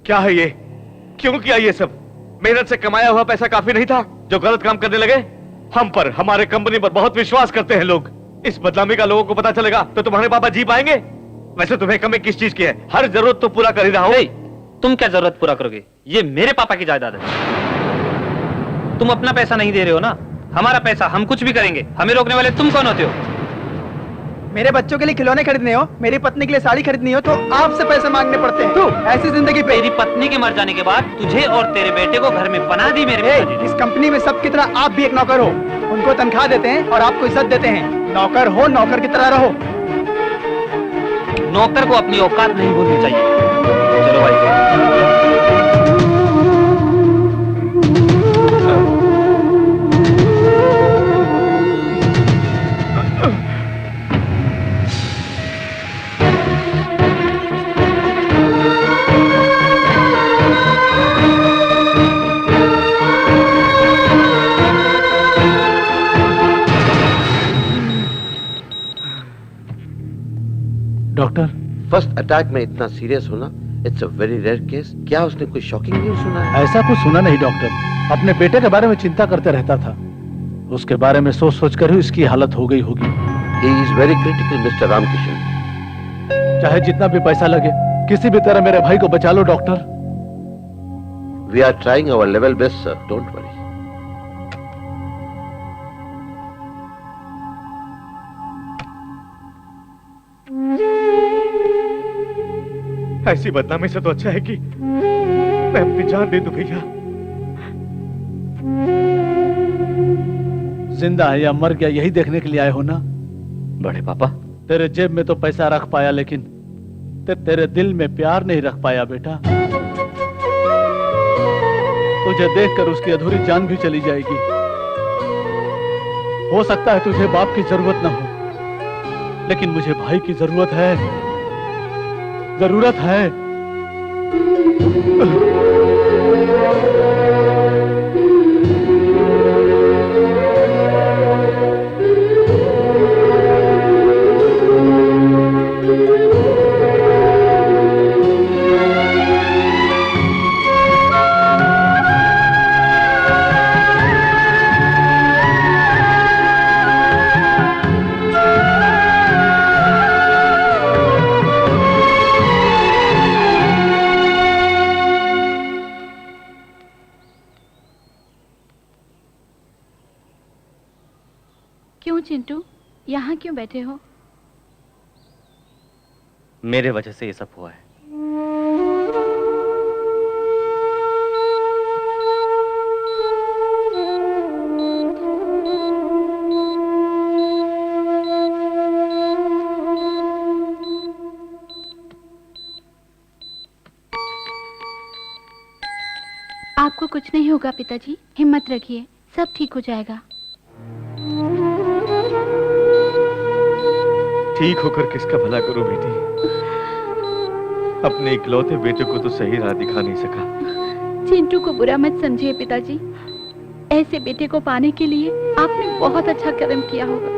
क्या है ये? क्यों किया ये सब? मेहनत से कमाया हुआ पैसा काफी नहीं था जो गलत काम करने लगे? हम पर, हमारे कंपनी पर बहुत विश्वास करते हैं लोग। इस बदनामी का लोगों को पता चलेगा तो तुम्हारे पापा जी पाएंगे? वैसे तुम्हें कमी किस चीज की है? हर जरूरत तो पूरा कर ही रहा हूं। तुम क्या जरूरत पूरा करोगे? ये मेरे पापा की जायदाद है। तुम अपना पैसा नहीं दे रहे हो ना, हमारा पैसा, हम कुछ भी करेंगे। हमें रोकने वाले तुम कौन होते हो? मेरे बच्चों के लिए खिलौने खरीदने हो, मेरी पत्नी के लिए साड़ी खरीदनी हो तो आपसे पैसे मांगने पड़ते हैं। तू ऐसी जिंदगी पे। तेरी पत्नी के मर जाने के बाद तुझे और तेरे बेटे को घर में पनाह दी मेरे पिताजी ने। इस कंपनी में सबकी तरह आप भी एक नौकर हो। उनको तनख्वाह देते हैं और आपको इज्जत देते हैं। नौकर हो, नौकर की तरह रहो। नौकर को अपनी औकात नहीं भूलनी चाहिए। चलो भाई। डॉक्टर, फर्स्ट अटैक में इतना सीरियस होना, it's a very rare case. क्या उसने कोई शॉकिंग न्यूज़ सुना है? ऐसा कुछ सुना नहीं डॉक्टर। अपने बेटे के बारे में चिंता करते रहता था। उसके बारे में सोच सोच कर ही इसकी हालत हो गई होगी। He is very critical, mister Ramkishan. चाहे जितना भी पैसा लगे, किसी भी तरह मेरे भाई को बचा लो doctor. We are trying our level best, sir. Don't worry. ऐसी बदनामी से तो अच्छा है कि मैं अपनी जान दे दूं भैया। जिंदा है या मर गया यही देखने के लिए आए हो ना? बड़े पापा, तेरे जेब में तो पैसा रख पाया लेकिन तेरे दिल में प्यार नहीं रख पाया बेटा। तुझे देखकर उसकी अधूरी जान भी चली जाएगी। हो सकता है तुझे बाप की जरूरत ना हो, लेकिन मुझे भाई की जरूरत है, जरूरत है। क्यों चिंटू, यहाँ क्यों बैठे हो? मेरे वजह से ये सब हुआ है। आपको कुछ नहीं होगा पिताजी, हिम्मत रखिए, सब ठीक हो जाएगा। ठीक होकर किसका भला करूं बेटी? अपने इकलौते बेटे को तो सही राह दिखा नहीं सका। चिंटू को बुरा मत समझिए पिताजी, ऐसे बेटे को पाने के लिए आपने बहुत अच्छा कर्म किया होगा।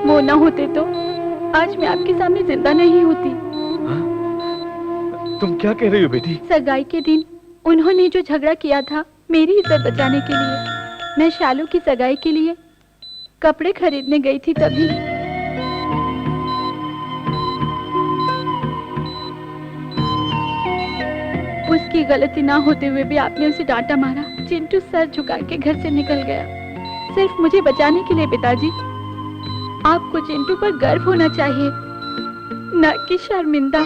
वो न होते तो आज मैं आपके सामने जिंदा नहीं होती। तुम क्या कह रही हो बेटी? सगाई के दिन उन्होंने जो झगड़ा किया था मेरी इज्जत बचाने के लिए, मैं शालू की सगाई के लिए कपड़े खरीदने गई थी, तभी उसकी गलती ना होते हुए भी आपने उसे डांटा मारा। चिंटू सर झुका के घर से निकल गया, सिर्फ मुझे बचाने के लिए। पिताजी, आपको चिंटू पर गर्व होना चाहिए, न कि शर्मिंदा।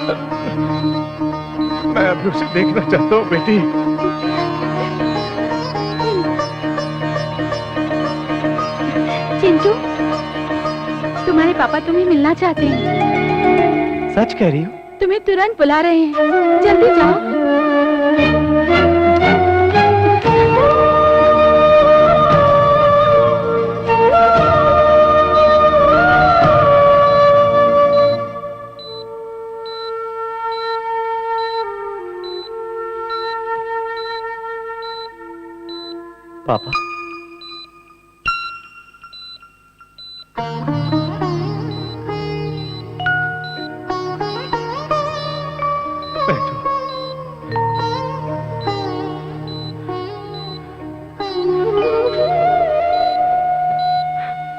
मैं अभी उसे देखना चाहता हूँ बेटी। चिंटू, तुम्हारे पापा तुम्हें मिलना चाहते हैं। सच कह रही हो? तुम्हें तुरंत बुला रहे हैं, जल्दी जाओ। पापा,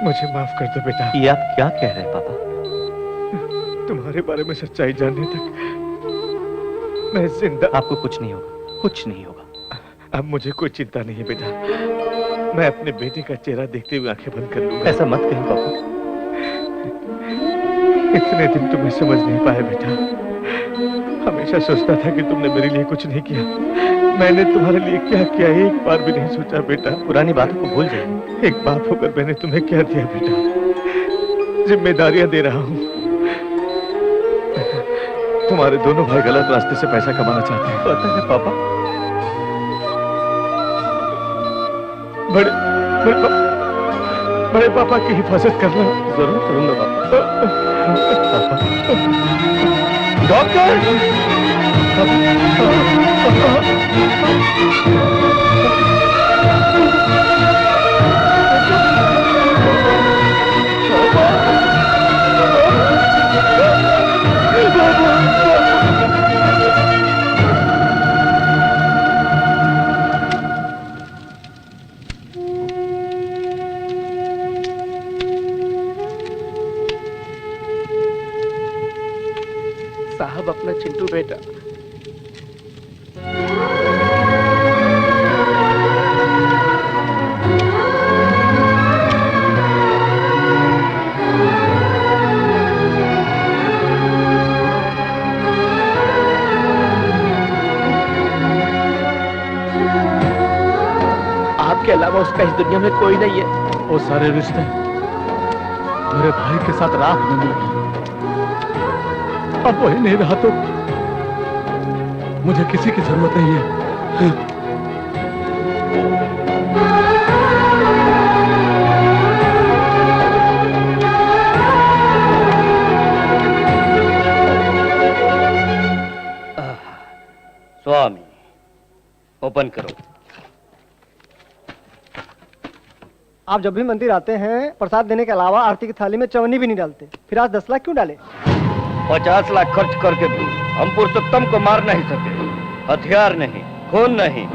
मुझे माफ कर दो बेटा। ये आप क्या कह रहे हैं पापा? तुम्हारे बारे में सच्चाई जानने तक मैं जिंदा। आपको कुछ नहीं होगा, कुछ नहीं होगा। अब मुझे कोई चिंता नहीं है बेटा, मैं अपने बेटे का चेहरा देखते हुए आंखें बंद कर लूंगा। ऐसा मत कहिए पापा। इतने दिन तुम्हें समझ नहीं पाया बेटा, हमेशा सोचता था कि तुमने मेरे लिए कुछ नहीं किया। मैंने तुम्हारे लिए क्या किया एक बार भी नहीं सोचा बेटा। पुरानी बातों को भूल जाइए। एक बाप होकर मैंने तुम्हें क्या दिया बेटा? जिम्मेदारियां दे रहा हूँ। तुम्हारे दोनों भाई गलत रास्ते से पैसा कमाना चाहते हैं। पता है पापा, बड़े पापा की हिफाजत करना। जरूर करूंगा पापा। डॉक्टर! साहब, अपना चिंटू बेटा। आपके अलावा उसका इस दुनिया में कोई नहीं है। वो सारे रिश्ते मेरे भाई के साथ राख में मिल गए। अब वही नहीं रहा तो मुझे किसी की जरूरत नहीं है। स्वामी, ओपन करो। आप जब भी मंदिर आते हैं प्रसाद देने के अलावा आरती की थाली में चवन्नी भी नहीं डालते, फिर आज 10 लाख क्यों डाले? 50 लाख खर्च करके भी हम पुरुषोत्तम को मार नहीं सके। हथियार नहीं, खून नहीं,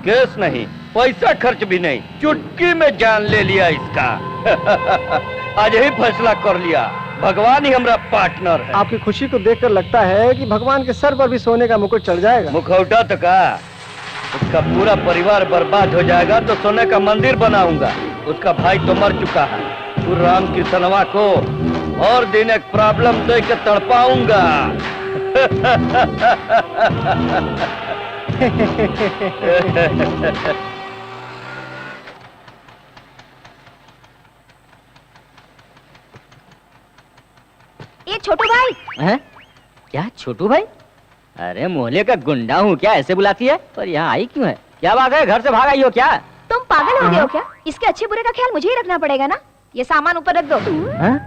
केस नहीं, पैसा खर्च भी नहीं, चुटकी में जान ले लिया इसका। आज ही फैसला कर लिया, भगवान ही हमारा पार्टनर है। आपकी खुशी को देखकर लगता है कि भगवान के सर पर भी सोने का मुकुट चढ़ जाएगा। मुखौटा तो का, उसका पूरा परिवार बर्बाद हो जाएगा तो सोने का मंदिर बनाऊंगा। उसका भाई तो मर चुका है, तू राम की सनवा को और दिन एक प्रॉब्लम दे के तड़पाऊंगा। ये छोटू भाई। हैं? क्या छोटू भाई? अरे मोहल्ले का गुंडा हूँ क्या, ऐसे बुलाती है? पर यहाँ आई क्यों है? क्या बात है, घर से भाग आई हो क्या? तुम पागल हो गए हो क्या? इसके अच्छे बुरे का ख्याल मुझे ही रखना पड़ेगा ना। ये सामान ऊपर रख दो। हाँ?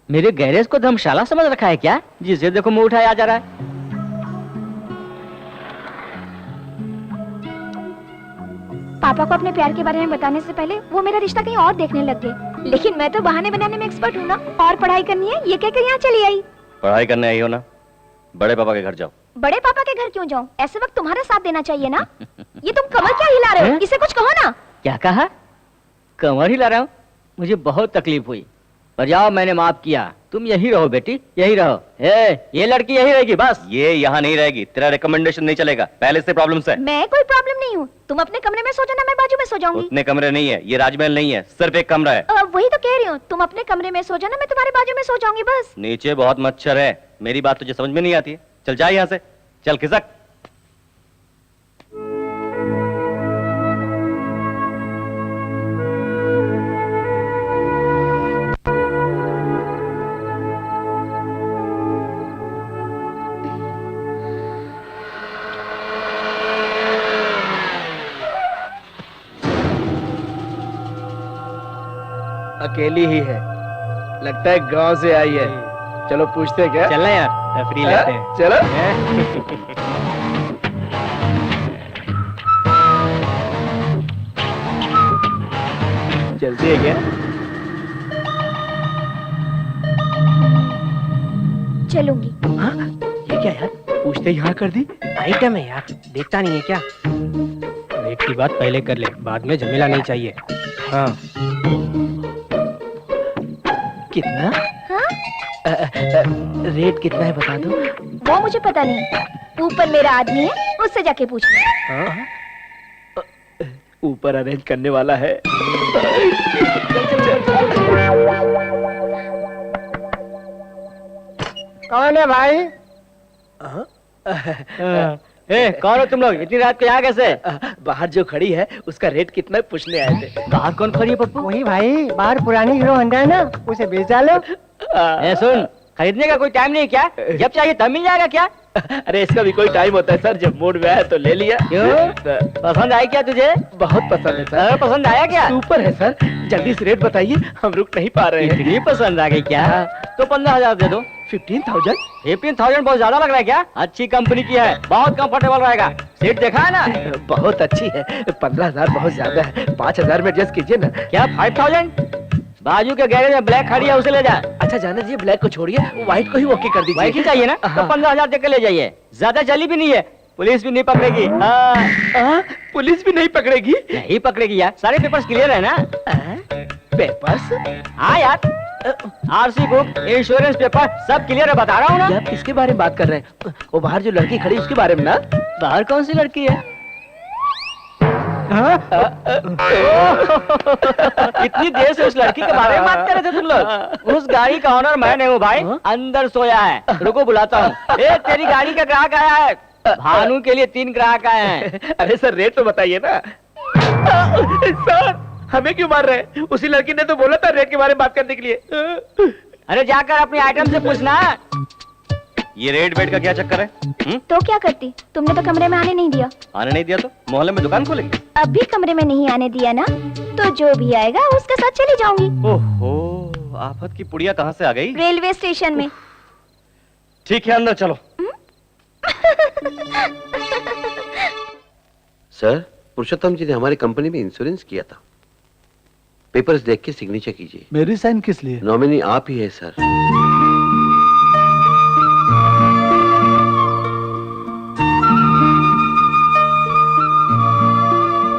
मेरे गैरेज को धर्मशाला समझ रखा है क्या? जिसे देखो मुंह उठाया जा रहा है। पापा को अपने प्यार के बारे में बताने से पहले वो मेरा रिश्ता कहीं और देखने लग गए। लेकिन मैं तो बहाने बनाने में एक्सपर्ट हूँ ना। और पढ़ाई करनी है ये कहकर यहाँ चली आई। पढ़ाई करने आई हो ना, बड़े पापा के घर जाओ। बड़े पापा के घर क्यों जाऊँ? ऐसे वक्त तुम्हारा साथ देना चाहिए ना। ये तुम कमर क्या हिला रहे हो? इसे कुछ कहो ना। क्या कहा? कमर हिला रहा हूँ? मुझे बहुत तकलीफ हुई, पर जाओ, मैंने माफ किया। तुम यही रहो बेटी, यही रहो। ये लड़की यही रहेगी बस। ये यहाँ नहीं रहेगी, तेरा रिकमेंडेशन नहीं चलेगा, पहले से प्रॉब्लम्स है। मैं कोई प्रॉब्लम नहीं हूँ। तुम अपने कमरे में सो जाना, मैं बाजू में सो जाऊंगी। उतने कमरे नहीं है, ये राजमहल नहीं है, सिर्फ एक कमरा है। वही तो कह रही हूँ, तुम अपने कमरे में सो जाना, मैं तुम्हारे बाजू में सो जाऊंगी बस। नीचे बहुत मच्छर है, मेरी बात तुझे समझ में नहीं आती है। चल जा यहाँ से, चल खिसक। अकेली ही है, लगता है गांव से आई है। चलो पूछते हैं क्या? चलना यार, फ्री लेते हैं। चलो। चलती है क्या? चलूंगी। हाँ? ये क्या यार, पूछते यहाँ कर दी। आइटम है यार, देखता नहीं है क्या? रेट की बात पहले कर ले, बाद में झमेला नहीं चाहिए। हाँ। कितना? हाँ? रेट कितना है बता दो। वो मुझे पता नहीं। ऊपर मेरा आदमी है, उससे जाके पूछ लो। हाँ? ऊपर अरेंज करने वाला है। कौन है भाई? कौन हो तुम लोग? इतनी रात को यहाँ कैसे? बाहर जो खड़ी है उसका रेट कितना है पूछने आए थे। बाहर कौन खड़ी है पप्पू? वही भाई, बाहर पुरानी हीरो होंडा है ना, उसे बेच डालो। सुन, खरीदने का कोई टाइम नहीं क्या? जब चाहिए तब मिल जाएगा क्या? अरे इसका भी कोई टाइम होता है सर, जब मूड में आया तो ले लिया। क्यों? पसंद आई क्या तुझे? बहुत पसंद है सर। पसंद आया क्या? सुपर है सर, जल्दी से रेट बताइए, हम रुक नहीं पा रहे हैं। इतनी पसंद आ गई क्या? तो 15,000 दे दो। 15,000? 15,000 बहुत ज्यादा लग रहा है क्या? अच्छी कंपनी की है, बहुत कंफर्टेबल रहेगा। सीट देखा है ना? बहुत अच्छी है। 15,000 बहुत ज्यादा है, 5,000 में एडजस्ट कीजिए ना। क्या 5,000? बाजू के गैरेज में ब्लैक खड़ी है, उसे ले जा। अच्छा जाने दीजिए, ब्लैक को छोड़िए, व्हाइट को ही ओके कर दीजिए। व्हाइट ही चाहिए ना? तो 15,000 देकर ले जाइए। ज्यादा चली भी नहीं है, पुलिस भी नहीं पकड़ेगी। पुलिस भी नहीं पकड़ेगी? नहीं पकड़ेगी यार, सारे पेपर्स क्लियर है ना? पेपर्स? हाँ यार, आरसी बुक, इंश्योरेंस पेपर सब क्लियर है, बता रहा हूँ ना। आप किसके बारे में बात कर रहे हैं? वो बाहर जो लड़की खड़ी उसके बारे में ना? बाहर कौन सी लड़की है? इतनी देर से उस लड़की के बारे में बात कर रहे थे तुम लोग? उस गाड़ी का ऑनर मैं नहीं हूँ भाई, अंदर सोया है। रुको बुलाता हूँ। तेरी गाड़ी का ग्राहक आया है, भानु के लिए 3 ग्राहक आए हैं। अरे सर रेट तो बताइए ना। सर हमें क्यों मार रहे हैं? उसी लड़की ने तो बोला था रेट के बारे में बात करने के लिए। अरे जाकर अपने आइटम से पूछना। ये रेट वेट का क्या चक्कर है? तो क्या करती? तुमने तो कमरे में आने नहीं दिया। आने नहीं दिया तो मोहल्ले में दुकान खोलेंगे? अब भी कमरे में नहीं आने दिया ना, तो जो भी आएगा उसके साथ चली जाऊंगी। ओहो, आफत की पुड़िया कहाँ से आ गई? रेलवे स्टेशन में। ठीक है, अंदर चलो। सर, पुरुषोत्तम जी ने हमारी कंपनी में इंश्योरेंस किया था। पेपर्स देख के सिग्नेचर कीजिए। मेरी साइन किस लिए? नॉमिनी आप ही है सर।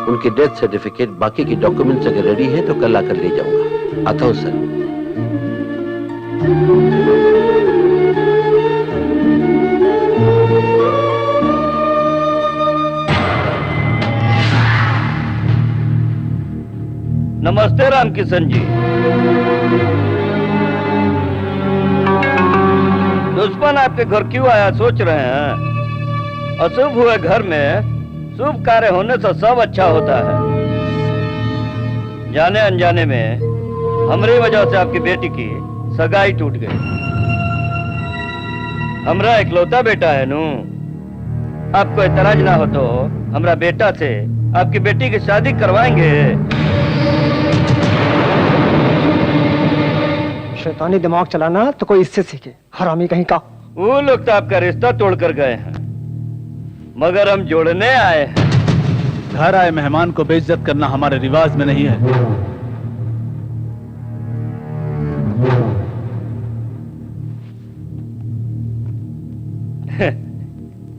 उनके डेथ सर्टिफिकेट, बाकी के डॉक्यूमेंट्स अगर रेडी हैं तो कल आकर ले जाऊंगा। आता हूं सर। नमस्ते रामकिशन जी। दुश्मन आपके घर क्यों आया सोच रहे हैं? अशुभ हुए घर में शुभ कार्य होने से सब अच्छा होता है। जाने अनजाने में हमारी वजह से आपकी बेटी की सगाई टूट गई। हमरा इकलौता बेटा है नू। आपको एतराज ना हो तो हमरा बेटा से आपकी बेटी की शादी करवाएंगे। शैतानी दिमाग चलाना तो कोई इससे सीखे, हरामी कहीं का। वो लोग तो आपका रिश्ता तोड़ कर गए हैं, मगर हम जोड़ने आए हैं। घर आए मेहमान को बेइज्जत करना हमारे रिवाज में नहीं है।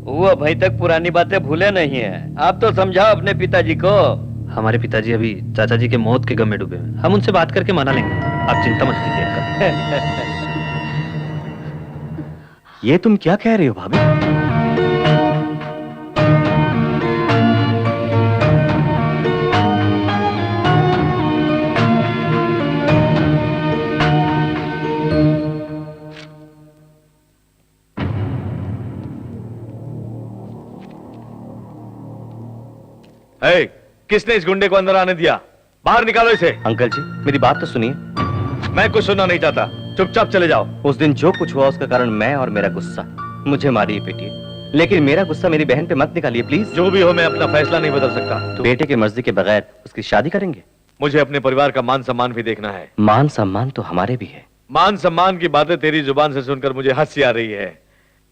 वो अभी तक पुरानी बातें भूले नहीं है। आप तो समझाओ अपने पिताजी को। हमारे पिताजी अभी चाचा जी के मौत के गम में डूबे हैं। हम उनसे बात करके मना लेंगे, आप चिंता मत कीजिए। ये तुम क्या कह रही हो भाभी? किसने इस गुंडे को अंदर आने दिया? बाहर निकालो इसे। अंकल जी मेरी बात तो सुनिए। मैं कुछ सुनना नहीं चाहता, चुपचाप चले जाओ। उस दिन जो कुछ हुआ उसका कारण मैं और मेरा गुस्सा। मुझे मारिए पीटिए, लेकिन मेरा गुस्सा मेरी बहन पे मत निकालिए प्लीज। जो भी हो मैं अपना फैसला नहीं बदल सकता। तो बेटे की मर्जी के बगैर उसकी शादी करेंगे? मुझे अपने परिवार का मान सम्मान भी देखना है। मान सम्मान तो हमारे भी है। मान सम्मान की बातें तेरी जुबान से सुनकर मुझे हंसी आ रही है।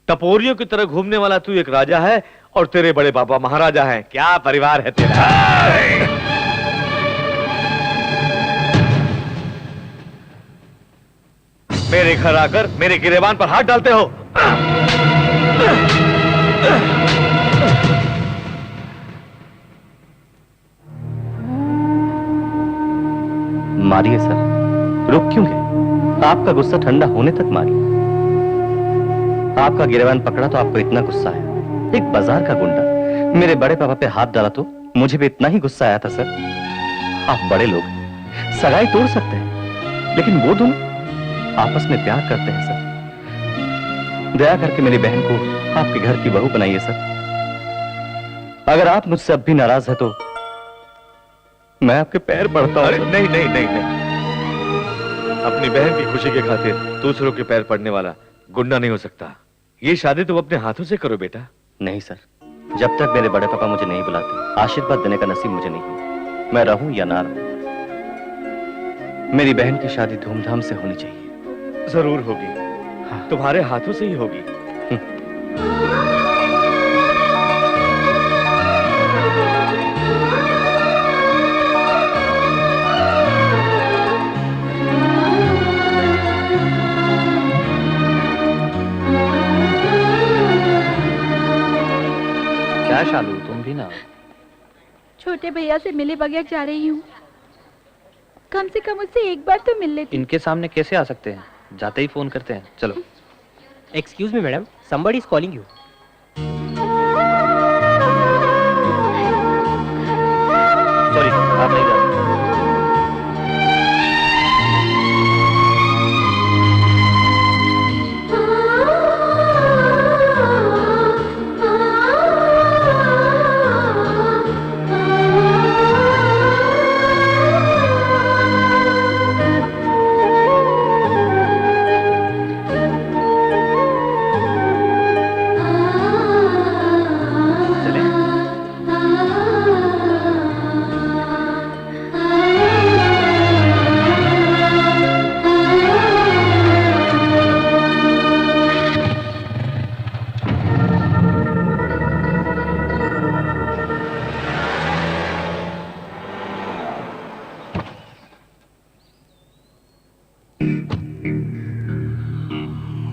टपोरियों की तरह घूमने वाला तू एक राजा है और तेरे बड़े पापा महाराजा हैं। क्या परिवार है तेरा? मेरे घर आकर मेरे गिरेबान पर हाथ डालते हो। मारिए सर, रुक क्यों गए? आपका गुस्सा ठंडा होने तक मारिए। आपका गिरेबान पकड़ा तो आपको इतना गुस्सा है। एक बाजार का गुंडा मेरे बड़े पापा पे हाथ डाला तो मुझे भी इतना ही गुस्सा आया था सर। आप बड़े लोग सगाई तोड़ सकते हैं, लेकिन वो दोनों आपस में प्यार करते हैं सर। दया करके मेरी बहन को आपके घर की बहू बनाइए सर। अगर आप मुझसे अब भी नाराज है तो मैं आपके पैर पड़ता हूं। अरे नहीं नहीं नहीं नहीं, अपनी बहन की खुशी के खातिर दूसरों के पैर पड़ने वाला गुंडा नहीं हो सकता। ये शादी तुम अपने हाथों से करो बेटा। नहीं सर, जब तक मेरे बड़े पापा मुझे नहीं बुलाते आशीर्वाद देने का नसीब मुझे नहीं। मैं रहूं या ना रहूं, मेरी बहन की शादी धूमधाम से होनी चाहिए। जरूर होगी। हाँ। तुम्हारे हाथों से ही होगी। क्या शालू, तुम भी ना? छोटे भैया से मिले बगैर जा रही हूँ। कम से कम उससे एक बार तो मिल लेती। इनके सामने कैसे आ सकते हैं? जाते ही फोन करते हैं। चलो। Excuse me madam, somebody is calling you. Sorry, आप नहीं जा सकते।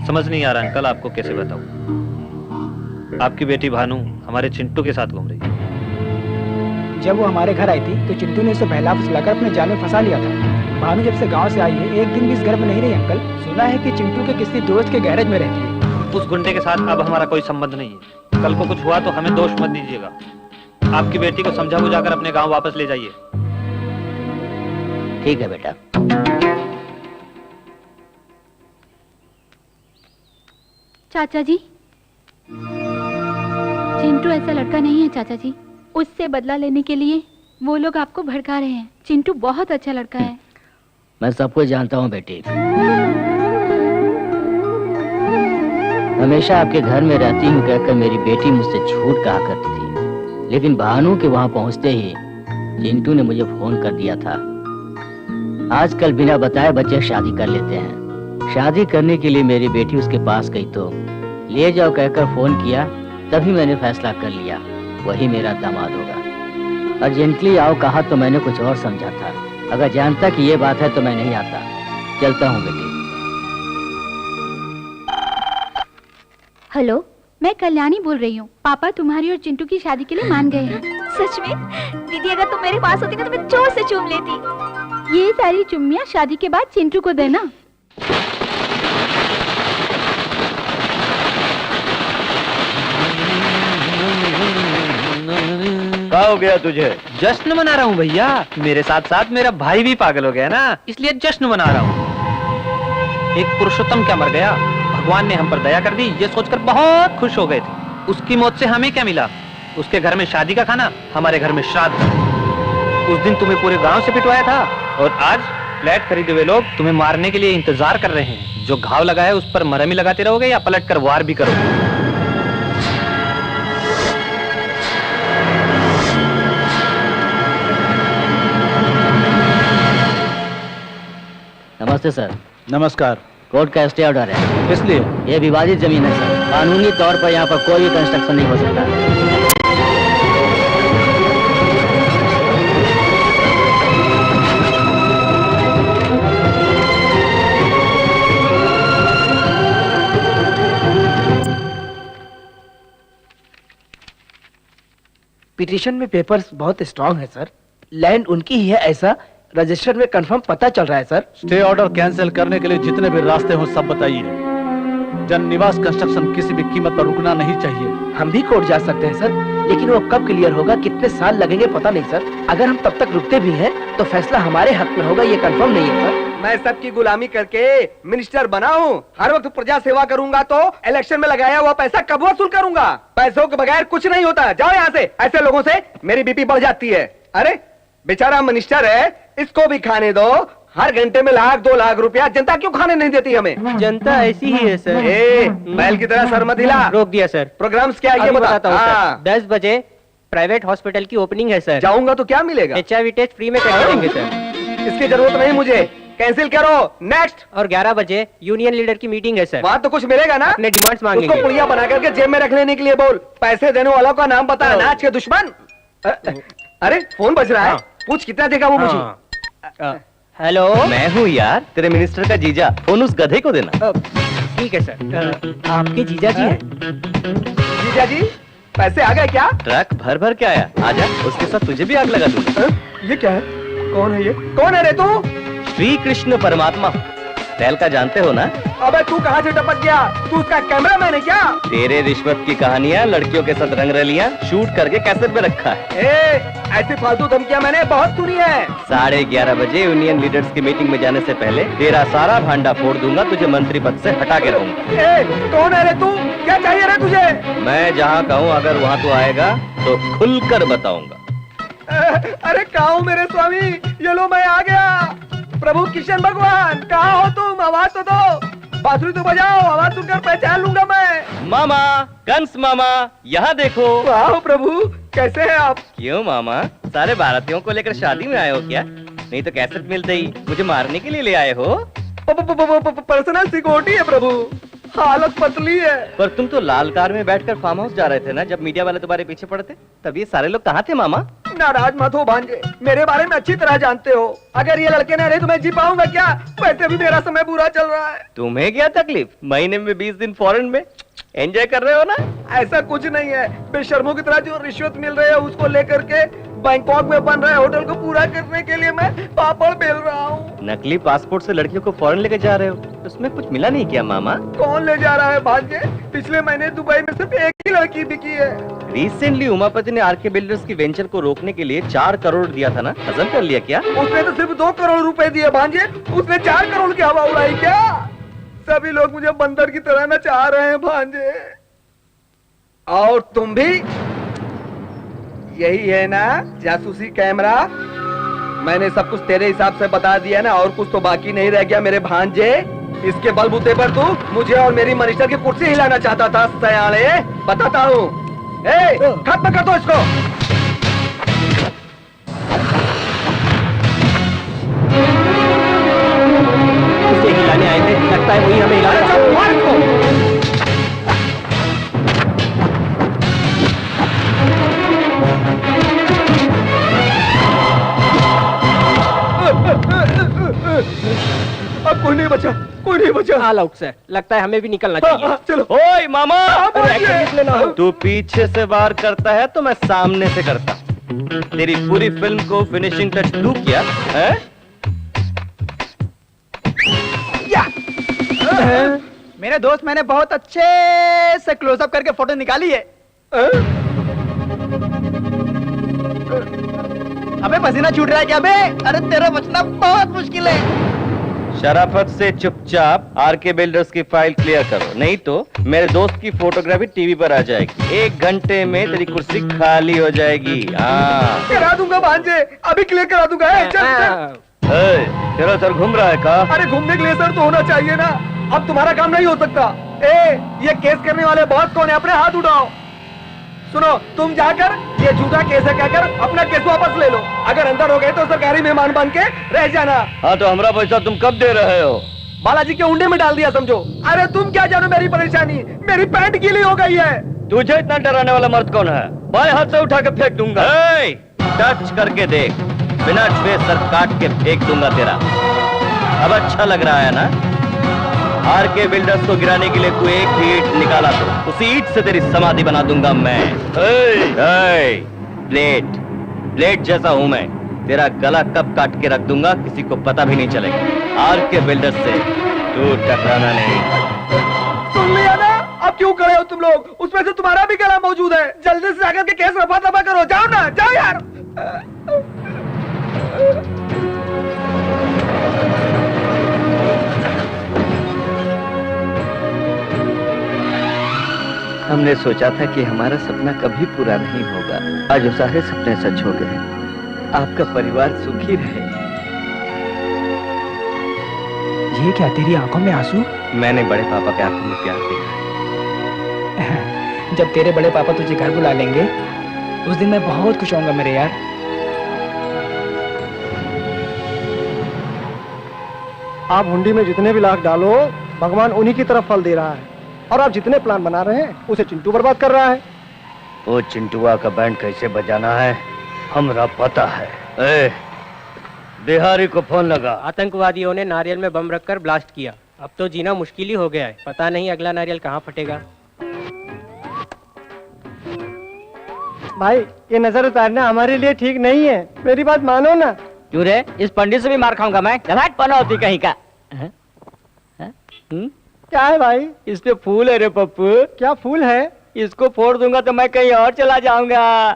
समझ नहीं आ रहा अंकल, आपको कैसे बताऊं। आपकी बेटी भानु हमारे चिंटू के साथ घूम रही है। जब वो हमारे घर आई थी तो चिंटू ने उसे बहला फुसलाकर अपने जाल में फंसा लिया था। भानु जब से गांव से आई है एक दिन भी इस घर में नहीं रही अंकल। सुना है कि चिंटू के किसी दोस्त के गैरेज में रहती है। उस गुंडे के साथ अब हमारा कोई संबंध नहीं है। कल को कुछ हुआ तो हमें दोष मत दीजिएगा। आपकी बेटी को समझा बुझाकर अपने गाँव वापस ले जाइए। ठीक है बेटा। चाचा जी, चिंटू ऐसा लड़का नहीं है चाचा जी। उससे बदला लेने के लिए वो लोग आपको भड़का रहे हैं। चिंटू बहुत अच्छा लड़का है। मैं सब कुछ जानता हूँ बेटी। हमेशा आपके घर में रहती हूँ कहकर मेरी बेटी मुझसे झूठ कहा करती थी, लेकिन भानु के वहां पहुंचते ही चिंटू ने मुझे फोन कर दिया था। आजकल बिना बताए बच्चे शादी कर लेते हैं। शादी करने के लिए मेरी बेटी उसके पास गई तो ले जाओ कहकर फोन किया, तभी मैंने फैसला कर लिया वही मेरा दामाद होगा। अर्जेंटली आओ कहा तो मैंने कुछ और समझा था। अगर जानता कि ये बात है तो मैं नहीं आता। चलता हूँ बेटी। हेलो, मैं कल्याणी बोल रही हूँ। पापा तुम्हारी और चिंटू की शादी के लिए मान गए हैं। सच में? दीदी अगर तुम मेरे पास होती ना तो मैं जोर से चूम लेती। ये सारी चुम्मियाँ शादी के बाद चिंटू को देना। क्या हो गया तुझे? जश्न मना रहा हूँ भैया। मेरे साथ साथ मेरा भाई भी पागल हो गया ना, इसलिए जश्न मना रहा हूँ। एक पुरुषोत्तम क्या मर गया, भगवान ने हम पर दया कर दी, ये सोचकर बहुत खुश हो गए थे। उसकी मौत से हमें क्या मिला? उसके घर में शादी का खाना, हमारे घर में श्राद्ध। उस दिन तुम्हें पूरे गांव से पिटवाया था और आज फ्लैट खरीदे हुए लोग तुम्हें मारने के लिए इंतजार कर रहे हैं। जो घाव लगा है उस पर मरहम ही लगाते रहोगे या पलट कर वार भी करोगे? नमस्ते सर। नमस्कार। कोर्ट का स्टे ऑर्डर है। इसलिए ये विवादित जमीन है सर। कानूनी तौर पर यहाँ पर कोई भी कंस्ट्रक्शन नहीं हो सकता। पिटीशन में पेपर्स बहुत स्ट्रांग है सर। लैंड उनकी ही है ऐसा रजिस्टर में कंफर्म पता चल रहा है सर। स्टे ऑर्डर कैंसिल करने के लिए जितने भी रास्ते हो सब बताइए। जन निवास कंस्ट्रक्शन किसी भी कीमत पर रुकना नहीं चाहिए। हम भी कोर्ट जा सकते हैं सर, लेकिन वो कब क्लियर होगा, कितने साल लगेंगे पता नहीं सर। अगर हम तब तक रुकते भी हैं तो फैसला हमारे हक में होगा, ये कंफर्म नहीं है सर। मैं सबकी गुलामी करके मिनिस्टर बना हूँ। हर वक्त प्रजा सेवा करूंगा तो इलेक्शन में लगाया हुआ पैसा कब वसूल करूंगा? पैसों के बगैर कुछ नहीं होता। जाओ यहाँ से। ऐसे लोगों से मेरी बीपी बढ़ जाती है। अरे बेचारा मिनिस्टर है, इसको भी खाने दो। हर घंटे में 1-2 लाख रुपया जनता क्यों खाने नहीं देती हमें? जनता ऐसी ही है सर। बैल की तरह सर मत हिला। रोक दिया सर। प्रोग्राम्स क्या है ये बताता हूँ हाँ। सर। 10 बजे प्राइवेट हॉस्पिटल की ओपनिंग है सर। जाऊंगा तो क्या मिलेगा? HIV टेस्ट फ्री में करवा देंगे सर। इसकी जरूरत नहीं मुझे, कैंसिल करो। नेक्स्ट। और 11 बजे यूनियन लीडर की मीटिंग है सर। वहाँ तो कुछ मिलेगा ना? अपने डिमांड्स मांगेंगे। उसको पुड़िया बना करके जेब में रख लेने के लिए बोल। पैसे देने वालों का नाम बता। नाच के दुश्मन। अरे फोन बज रहा है। पूछ कितना देगा वो मुझे। हेलो, मैं हूँ यार, तेरे मिनिस्टर का जीजा। फोन उस गधे को देना। ठीक है सर। आपके जीजा जी हैं? जीजा जी पैसे आ गए क्या? ट्रक भर भर के आया। आजा, उसके साथ तुझे भी आग लगा दूंगा। ये क्या है? कौन है ये? कौन है रे तू? श्री कृष्ण परमात्मा टहल का जानते हो ना? अबे तू कहाँ से टपक गया? तू उसका कैमरामैन है क्या? तेरे रिश्वत की कहानियाँ, लड़कियों के साथ रंगरलियाँ शूट करके कैसेट में रखा है। ऐसी फालतू धमकियाँ मैंने बहुत सुनी है। 11:30 बजे यूनियन लीडर्स की मीटिंग में जाने से पहले तेरा सारा भांडा फोड़ दूंगा। तुझे मंत्री पद से हटा के रहूंगा। कौन है रे तू? क्या चाहिए रे तुझे? मैं जहाँ कहूँ अगर वहाँ तू आएगा तो खुलकर बताऊंगा। अरे कहाँ हूँ मेरे स्वामी? ये लो मैं आ गया। प्रभु किशन भगवान कहाँ हो तुम? आवाज तो दो। बांसुरी तो बजाओ, आवाज सुनकर पहचान लूंगा मैं। मामा, कंस मामा, यहाँ देखो। वाह प्रभु, कैसे हैं आप? क्यों मामा, सारे भारतीयों को लेकर शादी में आए हो क्या? नहीं तो कैसेट मिलते ही मुझे मारने के लिए ले आए हो? पर्सनल सिक्योरिटी है प्रभु, हालत पतली है। पर तुम तो लाल कार में बैठकर फार्म हाउस जा रहे थे ना, जब मीडिया वाले तुम्हारे पीछे पड़े थे। तब ये सारे लोग कहाँ थे मामा? नाराज मत हो भांजे, मेरे बारे में अच्छी तरह जानते हो। अगर ये लड़के न रहे तो मैं जी पाऊंगा क्या? वैसे भी मेरा समय बुरा चल रहा है। तुम्हें क्या तकलीफ? महीने में 20 दिन फॉरेन में एंजॉय कर रहे हो ना? ऐसा कुछ नहीं है। बेशर्मों की तरह जो रिश्वत मिल रही है उसको लेकर के बैंकॉक में बन रहे होटल को पूरा करने के लिए मैं पापड़ बेल रहा हूँ। नकली पासपोर्ट से लड़कियों को फॉरेन लेके जा रहे हो, उसमें कुछ मिला नहीं क्या मामा? कौन ले जा रहा है भांजे? पिछले महीने दुबई में सिर्फ एक लड़की बिकी है। रिसेंटली उमापति ने आरके बिल्डर्स की वेंचर को रोकने के लिए 4 करोड़ दिया था ना, हजम कर लिया क्या? उसने तो सिर्फ 2 करोड़ रुपए दिए भांजे, उसने 4 करोड़ की हवा उड़ाई क्या? सभी लोग मुझे बंदर की तरह नचा रहे हैं भांजे। और तुम भी यही है ना जासूसी कैमरा? मैंने सब कुछ तेरे हिसाब से बता दिया ना, और कुछ तो बाकी नहीं रह गया मेरे भांजे। इसके बलबूते पर तू मुझे और मेरी मिनिस्टर की कुर्सी हिलाना चाहता था सयाने। बताता हूँ, खत्म कर दो इसको। इसे हिलाने आए थे, लगता है वही हमें हिलाने। अब कोई नहीं बचा, कोई नहीं बचा। ऑल आउट सर, लगता है हमें भी निकलना चाहिए। चलो। ओए मामा, हो। तू पीछे से वार करता है तो मैं सामने से करता। तेरी पूरी फिल्म को फिनिशिंग टच तू किया है? मेरे दोस्त, मैंने बहुत अच्छे से क्लोजअप करके फोटो निकाली है। अबे पसीना छूट रहा है क्या बे? अरे तेरा बचना बहुत मुश्किल है। शराफत से चुपचाप आरके बिल्डर्स की फाइल क्लियर करो, नहीं तो मेरे दोस्त की फोटोग्राफी टीवी पर आ जाएगी। 1 घंटे में तेरी कुर्सी खाली हो जाएगी। हाँ करा दूंगा भांजे, अभी क्लियर करा दूंगा। तेरा सर घूम रहा है का? अरे घूमने के लिए सर तो होना चाहिए ना। अब तुम्हारा काम नहीं हो सकता। ये केस करने वाले बॉस कौन है? अपने हाथ उठाओ। सुनो, तुम जाकर ये झूठा केस है कहकर अपना केस वापस ले लो। अगर अंदर हो गए तो सरकारी मेहमान बन के रह जाना। हाँ तो हमारा पैसा तुम कब दे रहे हो? बालाजी के उंडे में डाल दिया समझो। अरे तुम क्या जानो मेरी परेशानी, मेरी पैंट गीली हो गई है। तुझे इतना डराने वाला मर्द कौन है? बाएं हाथ से उठा के फेंक दूंगा। टच करके देख, बिना छुए सर काट के फेंक दूंगा तेरा। अब अच्छा लग रहा है ना? आरके बिल्डर्स को गिराने के लिए तू एक भी ईंट निकाला तो उसी ईंट से तेरी समाधि बना दूंगा मैं। प्लेट जैसा हूं मैं, तेरा गला कब काट के रख दूंगा किसी को पता भी नहीं चलेगा। आरके बिल्डर्स से तू टकराना नहीं। सुन लिया ना? अब क्यों खड़े हो तुम लोग? उसमें से तुम्हारा भी गला मौजूद है। जल्दी से जाकर के केस रफा दफा करो। जाओ ना, जाओ यार। हमने सोचा था कि हमारा सपना कभी पूरा नहीं होगा। आज वो सारे सपने सच हो गए। आपका परिवार सुखी रहे। ये क्या तेरी आंखों में आंसू? मैंने बड़े पापा के आंखों में प्यार देखा है। जब तेरे बड़े पापा तुझे घर बुला लेंगे उस दिन मैं बहुत खुश होऊंगा मेरे यार। आप हुंडी में जितने भी लाख डालो, भगवान उन्हीं की तरफ फल दे रहा है। और आप जितने प्लान बना रहे हैं उसे चिंटू बर्बाद कर रहा है। वो चिंटुआ का बैंड कैसे बजाना है हमरा पता है। बिहारी को फोन लगा। आतंकवादियों ने नारियल में बम रखकर ब्लास्ट किया। अब तो जीना मुश्किल ही हो गया है। पता नहीं अगला नारियल कहाँ फटेगा। भाई ये नजर उतारना हमारे लिए ठीक नहीं है, मेरी बात मानो ना। क्यों रे? इस पंडित से भी मार खाऊंगा मैं। घाट पना होती कहीं का। क्या है भाई? इस पे फूल है रे पप्पू। क्या फूल है? इसको फोड़ दूंगा तो मैं कहीं और चला जाऊंगा।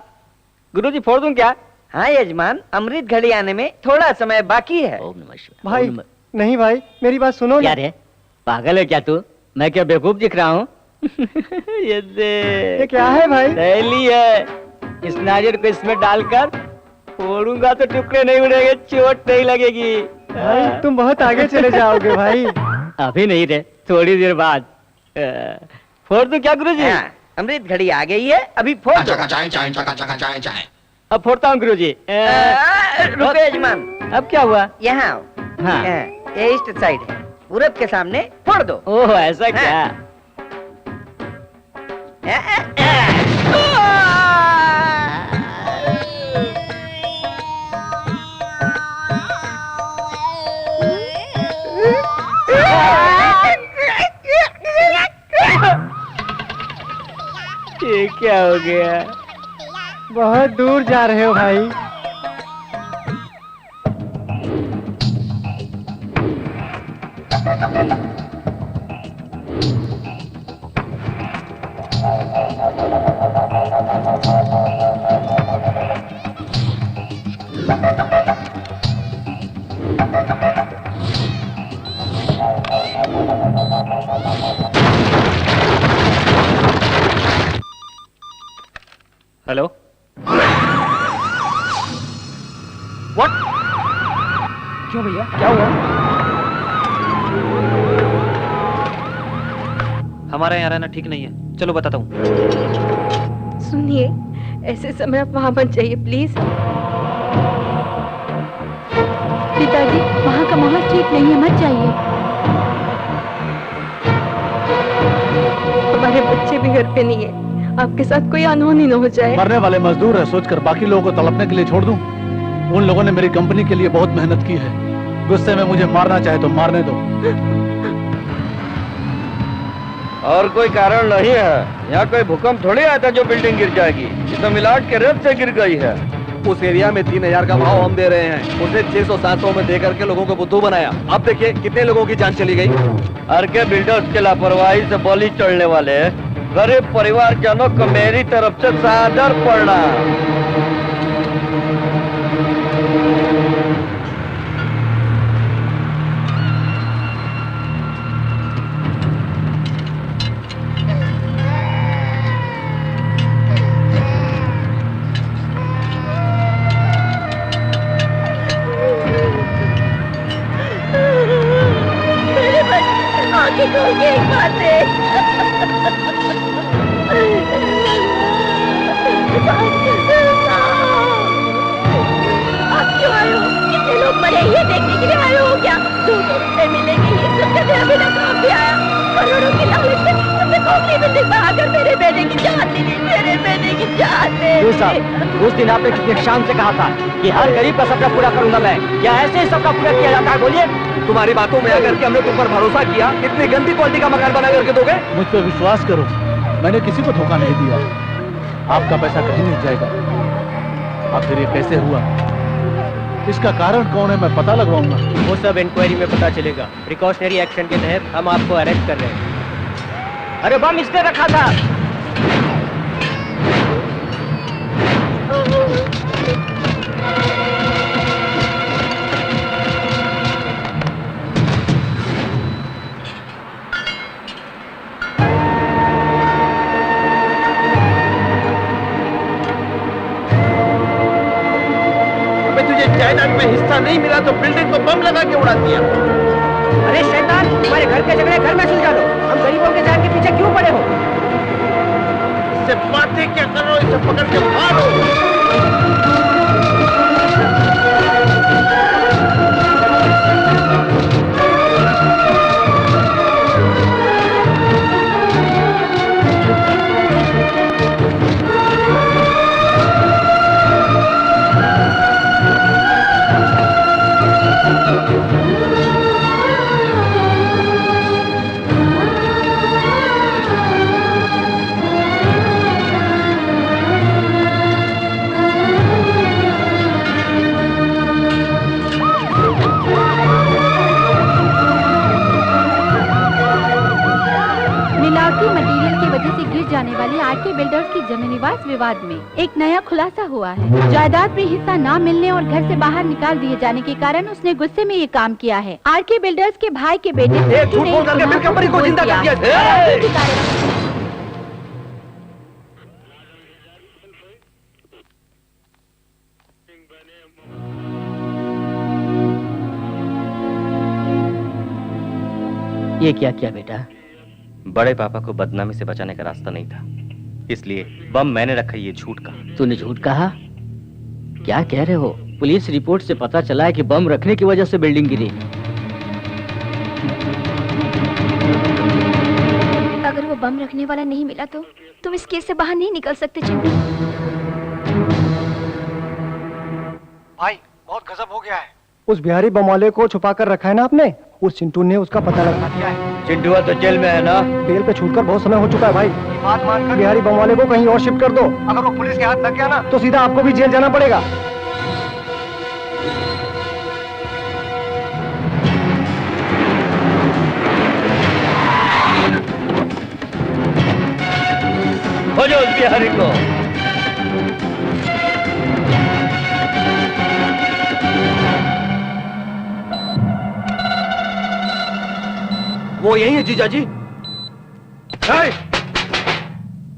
गुरुजी फोड़ दूं क्या? हाँ यजमान, अमृत घड़ी आने में थोड़ा समय बाकी है। भाई नहीं भाई, मेरी बात सुनो क्या रे? पागल है क्या तू? मैं क्या बेवकूफ दिख रहा हूँ? ये क्या है भाई? सहेली है। इस नारियल को इसमें डालकर फोड़ूंगा तो टुकड़े नहीं उड़ेंगे, चोट नहीं लगेगी। भाई तुम बहुत आगे चले जाओगे भाई। अभी नहीं रे, थोड़ी देर बाद। फोड़ दूं क्या गुरुजी? अमृत घड़ी आ गई है, अभी फोड़ दो। अब फोड़ता हूँ गुरुजी। रुको यजमान। अब क्या हुआ? यहाँ आओ। हाँ। ये ईस्ट साइड है, पूरब के सामने फोड़ दो। ओह ऐसा क्या? ये क्या हो गया? बहुत दूर जा रहे हो भाई। Hello what? क्यों भैया, क्या हुआ? हमारा यहाँ रहना ठीक नहीं है, चलो बताता हूँ। सुनिए, ऐसे समय आप वहाँ मत जाइए प्लीज। पिताजी, वहाँ का माहौल ठीक नहीं है, मत जाइए। हमारे बच्चे भी घर पे नहीं है, आपके साथ कोई अनहोनी न हो जाए। मरने वाले मजदूर है सोचकर बाकी लोगों को तड़पने के लिए छोड़ दूं? उन लोगों ने मेरी कंपनी के लिए बहुत मेहनत की है। गुस्से में मुझे मारना चाहे तो मारने दो। और कोई कारण नहीं है, यहाँ कोई भूकंप थोड़ी आया था जो बिल्डिंग गिर जाएगी। ये तो मिलाट के रेत से गिर गई है। उस एरिया में 3000 का भाव हम दे रहे हैं, उसे 600-700 में दे करके लोगों को बुद्धू बनाया। अब देखिए कितने लोगों की जान चली गई। के बिल्डर्स के लापरवाही से बलि चढ़ने वाले गरीब परिवारजनों को मेरी तरफ से सादर प्रणाम। आंखें खोल के एक बार देख। आप क्यों आए हो? कितने लोग मरे ये देखने के लिए आए हो क्या? 200 रुपए मिलेंगे ये सुनकर मेरा बेटा काम भी आया। करोड़ों की लालच से तुमने खोखली बिल्डिंग में आकर मेरे बेटे की जान ले ली, मेरे बेटे की जान ले ली। साहब, उस दिन आपने कितने शान से कहा था कि हर गरीब का सपना पूरा करूंगा मैं। क्या ऐसे ही सबका पूरा किया जाता है? बोलिए। तुम्हारी बातों में आकर के हमने तुम पर भरोसा किया, इतनी गंदी क्वालिटी का मकान बना करके दोगे? मुझ पर विश्वास करो, मैंने किसी को धोखा नहीं दिया। आपका पैसा कहीं नहीं जाएगा। आखिर ये कैसे हुआ, इसका कारण कौन है, मैं पता लगवाऊंगा। वो सब इंक्वायरी में पता चलेगा। प्रिकॉशनरी एक्शन के तहत हम आपको अरेस्ट कर रहे हैं। अरे बम इसने रखा था। जायदाद में हिस्सा नहीं मिला तो बिल्डिंग को बम लगा के उड़ा दिया। अरे शैतान, तुम्हारे घर के झगड़े घर में सुलझा लो। हम गरीबों के जान के पीछे क्यों पड़े हो? इससे बातें क्या कर रहे हो, इसे पकड़ के मारो। जाने वाली आरके बिल्डर्स की जमीन विवाद विवाद में एक नया खुलासा हुआ है। जायदाद में हिस्सा न मिलने और घर से बाहर निकाल दिए जाने के कारण उसने गुस्से में ये काम किया है। आरके बिल्डर्स के भाई के बेटे ये क्या किया बेटा? बड़े पापा को बदनामी से बचाने का रास्ता नहीं था, इसलिए बम मैंने रखा। ये झूठ कहा। तूने झूठ कहा? क्या कह रहे हो? पुलिस रिपोर्ट से पता चला है कि बम रखने की वजह से बिल्डिंग गिरी। अगर वो बम रखने वाला नहीं मिला तो तुम इस केस से बाहर नहीं निकल सकते चिंटू। भाई बहुत गजब हो गया है। उस बिहारी बम वाले को छुपा कर रखा है ना आपने, उस चिंटू ने उसका पता लगा दिया है। चिंटुआ तो जेल में है ना? बेल पे छूटकर बहुत समय हो चुका है भाई। बात मानकर बिहारी बम वाले को कहीं और शिफ्ट कर दो। अगर वो पुलिस के हाथ लग गया ना तो सीधा आपको भी जेल जाना पड़ेगा। हो जाओ उस बिहारी को। वो यही है जीजा जी।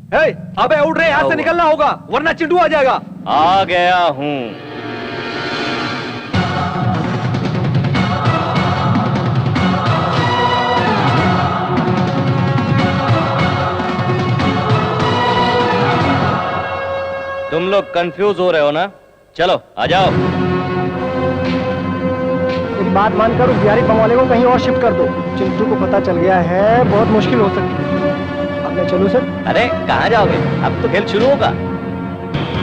अबे उठ रहे, यहाँ से निकलना होगा वरना चिंटू आ जाएगा। आ गया हूँ। तुम लोग कंफ्यूज हो रहे हो ना? चलो आ जाओ। एक बात मानकर उस बिहारी बम वाले को कहीं और शिफ्ट कर दो। चिंटू को पता चल गया है, बहुत मुश्किल हो सकती है। अब मैं चलूं सर? अरे कहाँ जाओगे? अब तो खेल शुरू होगा।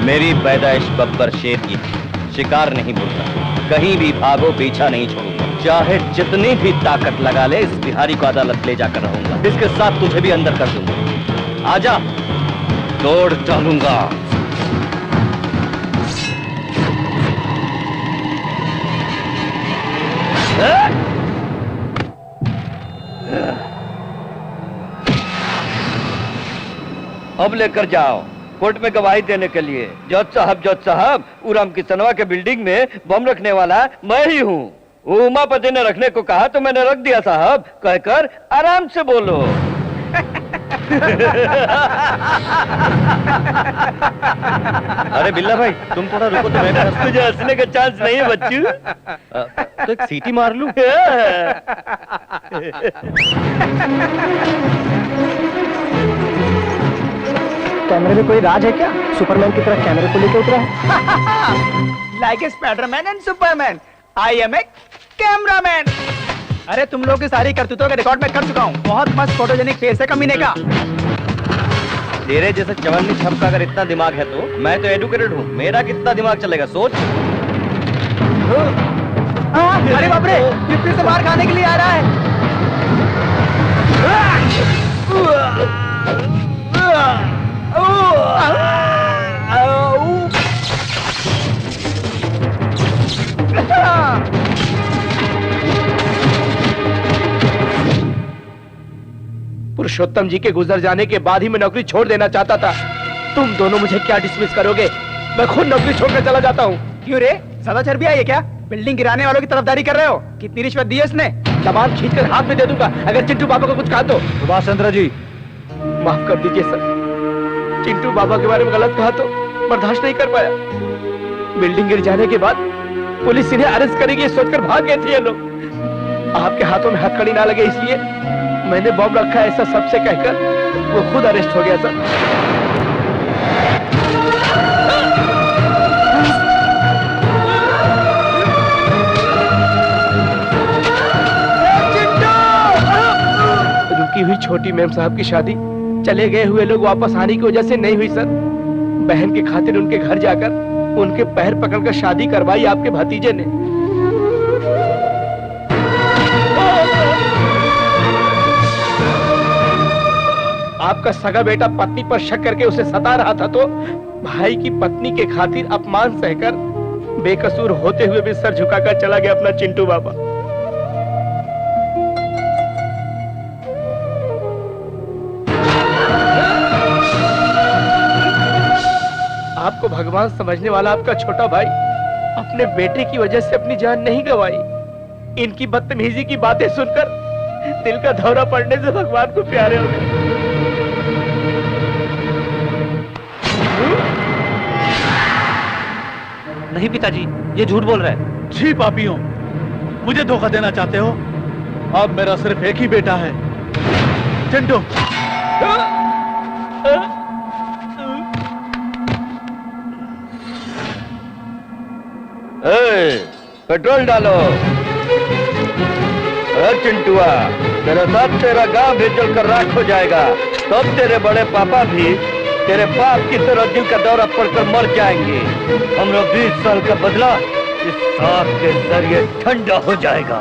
मेरी पैदाइश बब्बर शेर की, शिकार नहीं भूलता। कहीं भी भागो, पीछा नहीं छोड़ूंगा। चाहे जितनी भी ताकत लगा ले, इस बिहारी को अदालत ले जाकर रहूंगा। इसके साथ तुझे भी अंदर कर दूंगा। आजा, तोड़ डालूंगा। अब लेकर जाओ कोर्ट में गवाही देने के लिए। जज साहब, उराम किसनवा के बिल्डिंग में बम रखने वाला मैं ही हूँ। उमापति ने रखने को कहा तो मैंने रख दिया साहब, कहकर आराम से बोलो। अरे बिल्ला भाई, तुम थोड़ा रुको तो मैं तुझे हंसने का चांस नहीं है बच्चू। तो एक सीटी मार लूं। कैमरे में कोई राज है क्या? सुपरमैन की तरह कैमरे को लेकर उतरा है। Like a Spiderman and Superman, I am a cameraman. अरे तुम लोग की सारी करतूतों का रिकॉर्ड मैं कर चुका हूँ। बहुत मस्त फोटोजेनिक फेस है कमीने का। तेरे जैसे चवन्नी छप का अगर इतना दिमाग है तो मैं तो एडुकेटेड हूँ। मेरा कितना दिमाग चलेगा सोच। अरे बाप रे, ये फिर से मार खाने के लिए आ रहा है। पुरुषोत्तम जी के गुजर जाने के बाद ही मैं नौकरी छोड़ देना चाहता था। तुम दोनों मुझे क्या डिसमिस करोगे? मैं खुद नौकरी छोड़कर चला जाता हूँ। क्यों रे, ज्यादा चर्बी आई है क्या? बिल्डिंग गिराने वालों की तरफदारी कर रहे हो? कितनी रिश्वत दी है इसने? तमाम खींचकर हाथ में दे दूंगा अगर चिंटू बाबा को कुछ कहा तो। सुभाष चंद्र जी, माफ कर दीजिए सर। चिंटू बाबा के बारे में गलत कहा तो बर्दाश्त नहीं कर पाया। बिल्डिंग गिर जाने के बाद पुलिस इन्हें अरेस्ट करेगी ये सोचकर भाग गए थे ये लोग। आपके हाथों में हथकड़ी ना लगे इसलिए मैंने बम रखा है ऐसा सबसे कहकर वो खुद अरेस्ट हो गया सर। रुकी हुई छोटी मैम साहब की शादी चले गए हुए लोग वापस आने की वजह से नहीं हुई सर। बहन के खातिर उनके घर जाकर उनके पैर पकड़कर शादी करवाई आपके भतीजे ने। आपका सगा बेटा पत्नी पर शक करके उसे सता रहा था तो भाई की पत्नी के खातिर अपमान सहकर बेकसूर होते हुए भी सर झुकाकर चला गया अपना चिंटू बाबा। आपको भगवान समझने वाला आपका छोटा भाई अपने बेटे की वजह से अपनी जान नहीं गंवाई। इनकी बदतमीजी की बातें सुनकर दिल का दौरा पड़ने से भगवान को प्यारे हो गए। नहीं पिताजी, ये झूठ बोल रहा है। जी पापियों, मुझे धोखा देना चाहते हो? अब मेरा सिर्फ एक ही बेटा है, चिंटू। पेट्रोल डालो। चिंटुआ, तेरे साथ तेरा गांव भी जलकर राख हो जाएगा। तब तेरे बड़े पापा भी तेरे बाप की तरह दिल का दौरा पड़कर मर जाएंगे। हमरा 20 साल का बदला इस सांप के जरिए ठंडा हो जाएगा।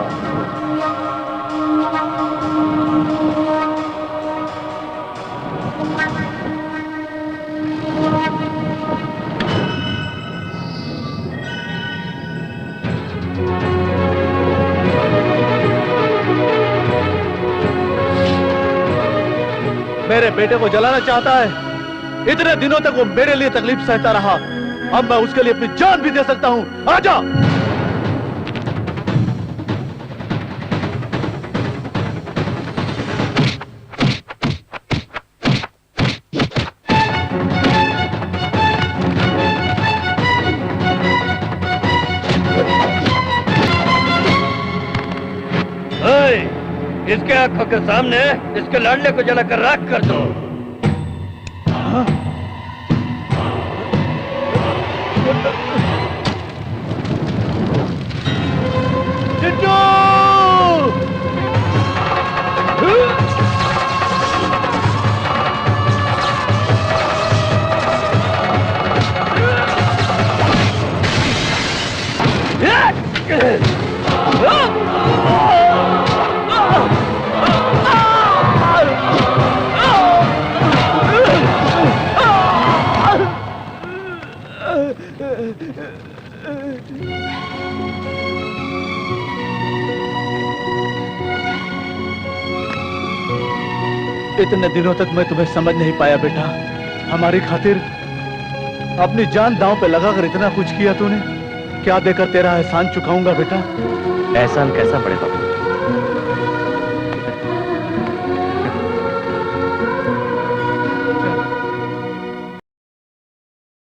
मेरे बेटे को जलाना चाहता है। इतने दिनों तक वो मेरे लिए तकलीफ सहता रहा, अब मैं उसके लिए अपनी जान भी दे सकता हूं। आजा। इसके आंखों के सामने इसके लाडले को जलाकर राख कर दो। इतने दिनों तक मैं तुम्हें समझ नहीं पाया बेटा। हमारी खातिर अपनी जान दांव पे लगाकर इतना कुछ किया तूने। क्या देकर तेरा एहसान चुकाऊंगा बेटा? एहसान कैसा बड़े बाबू?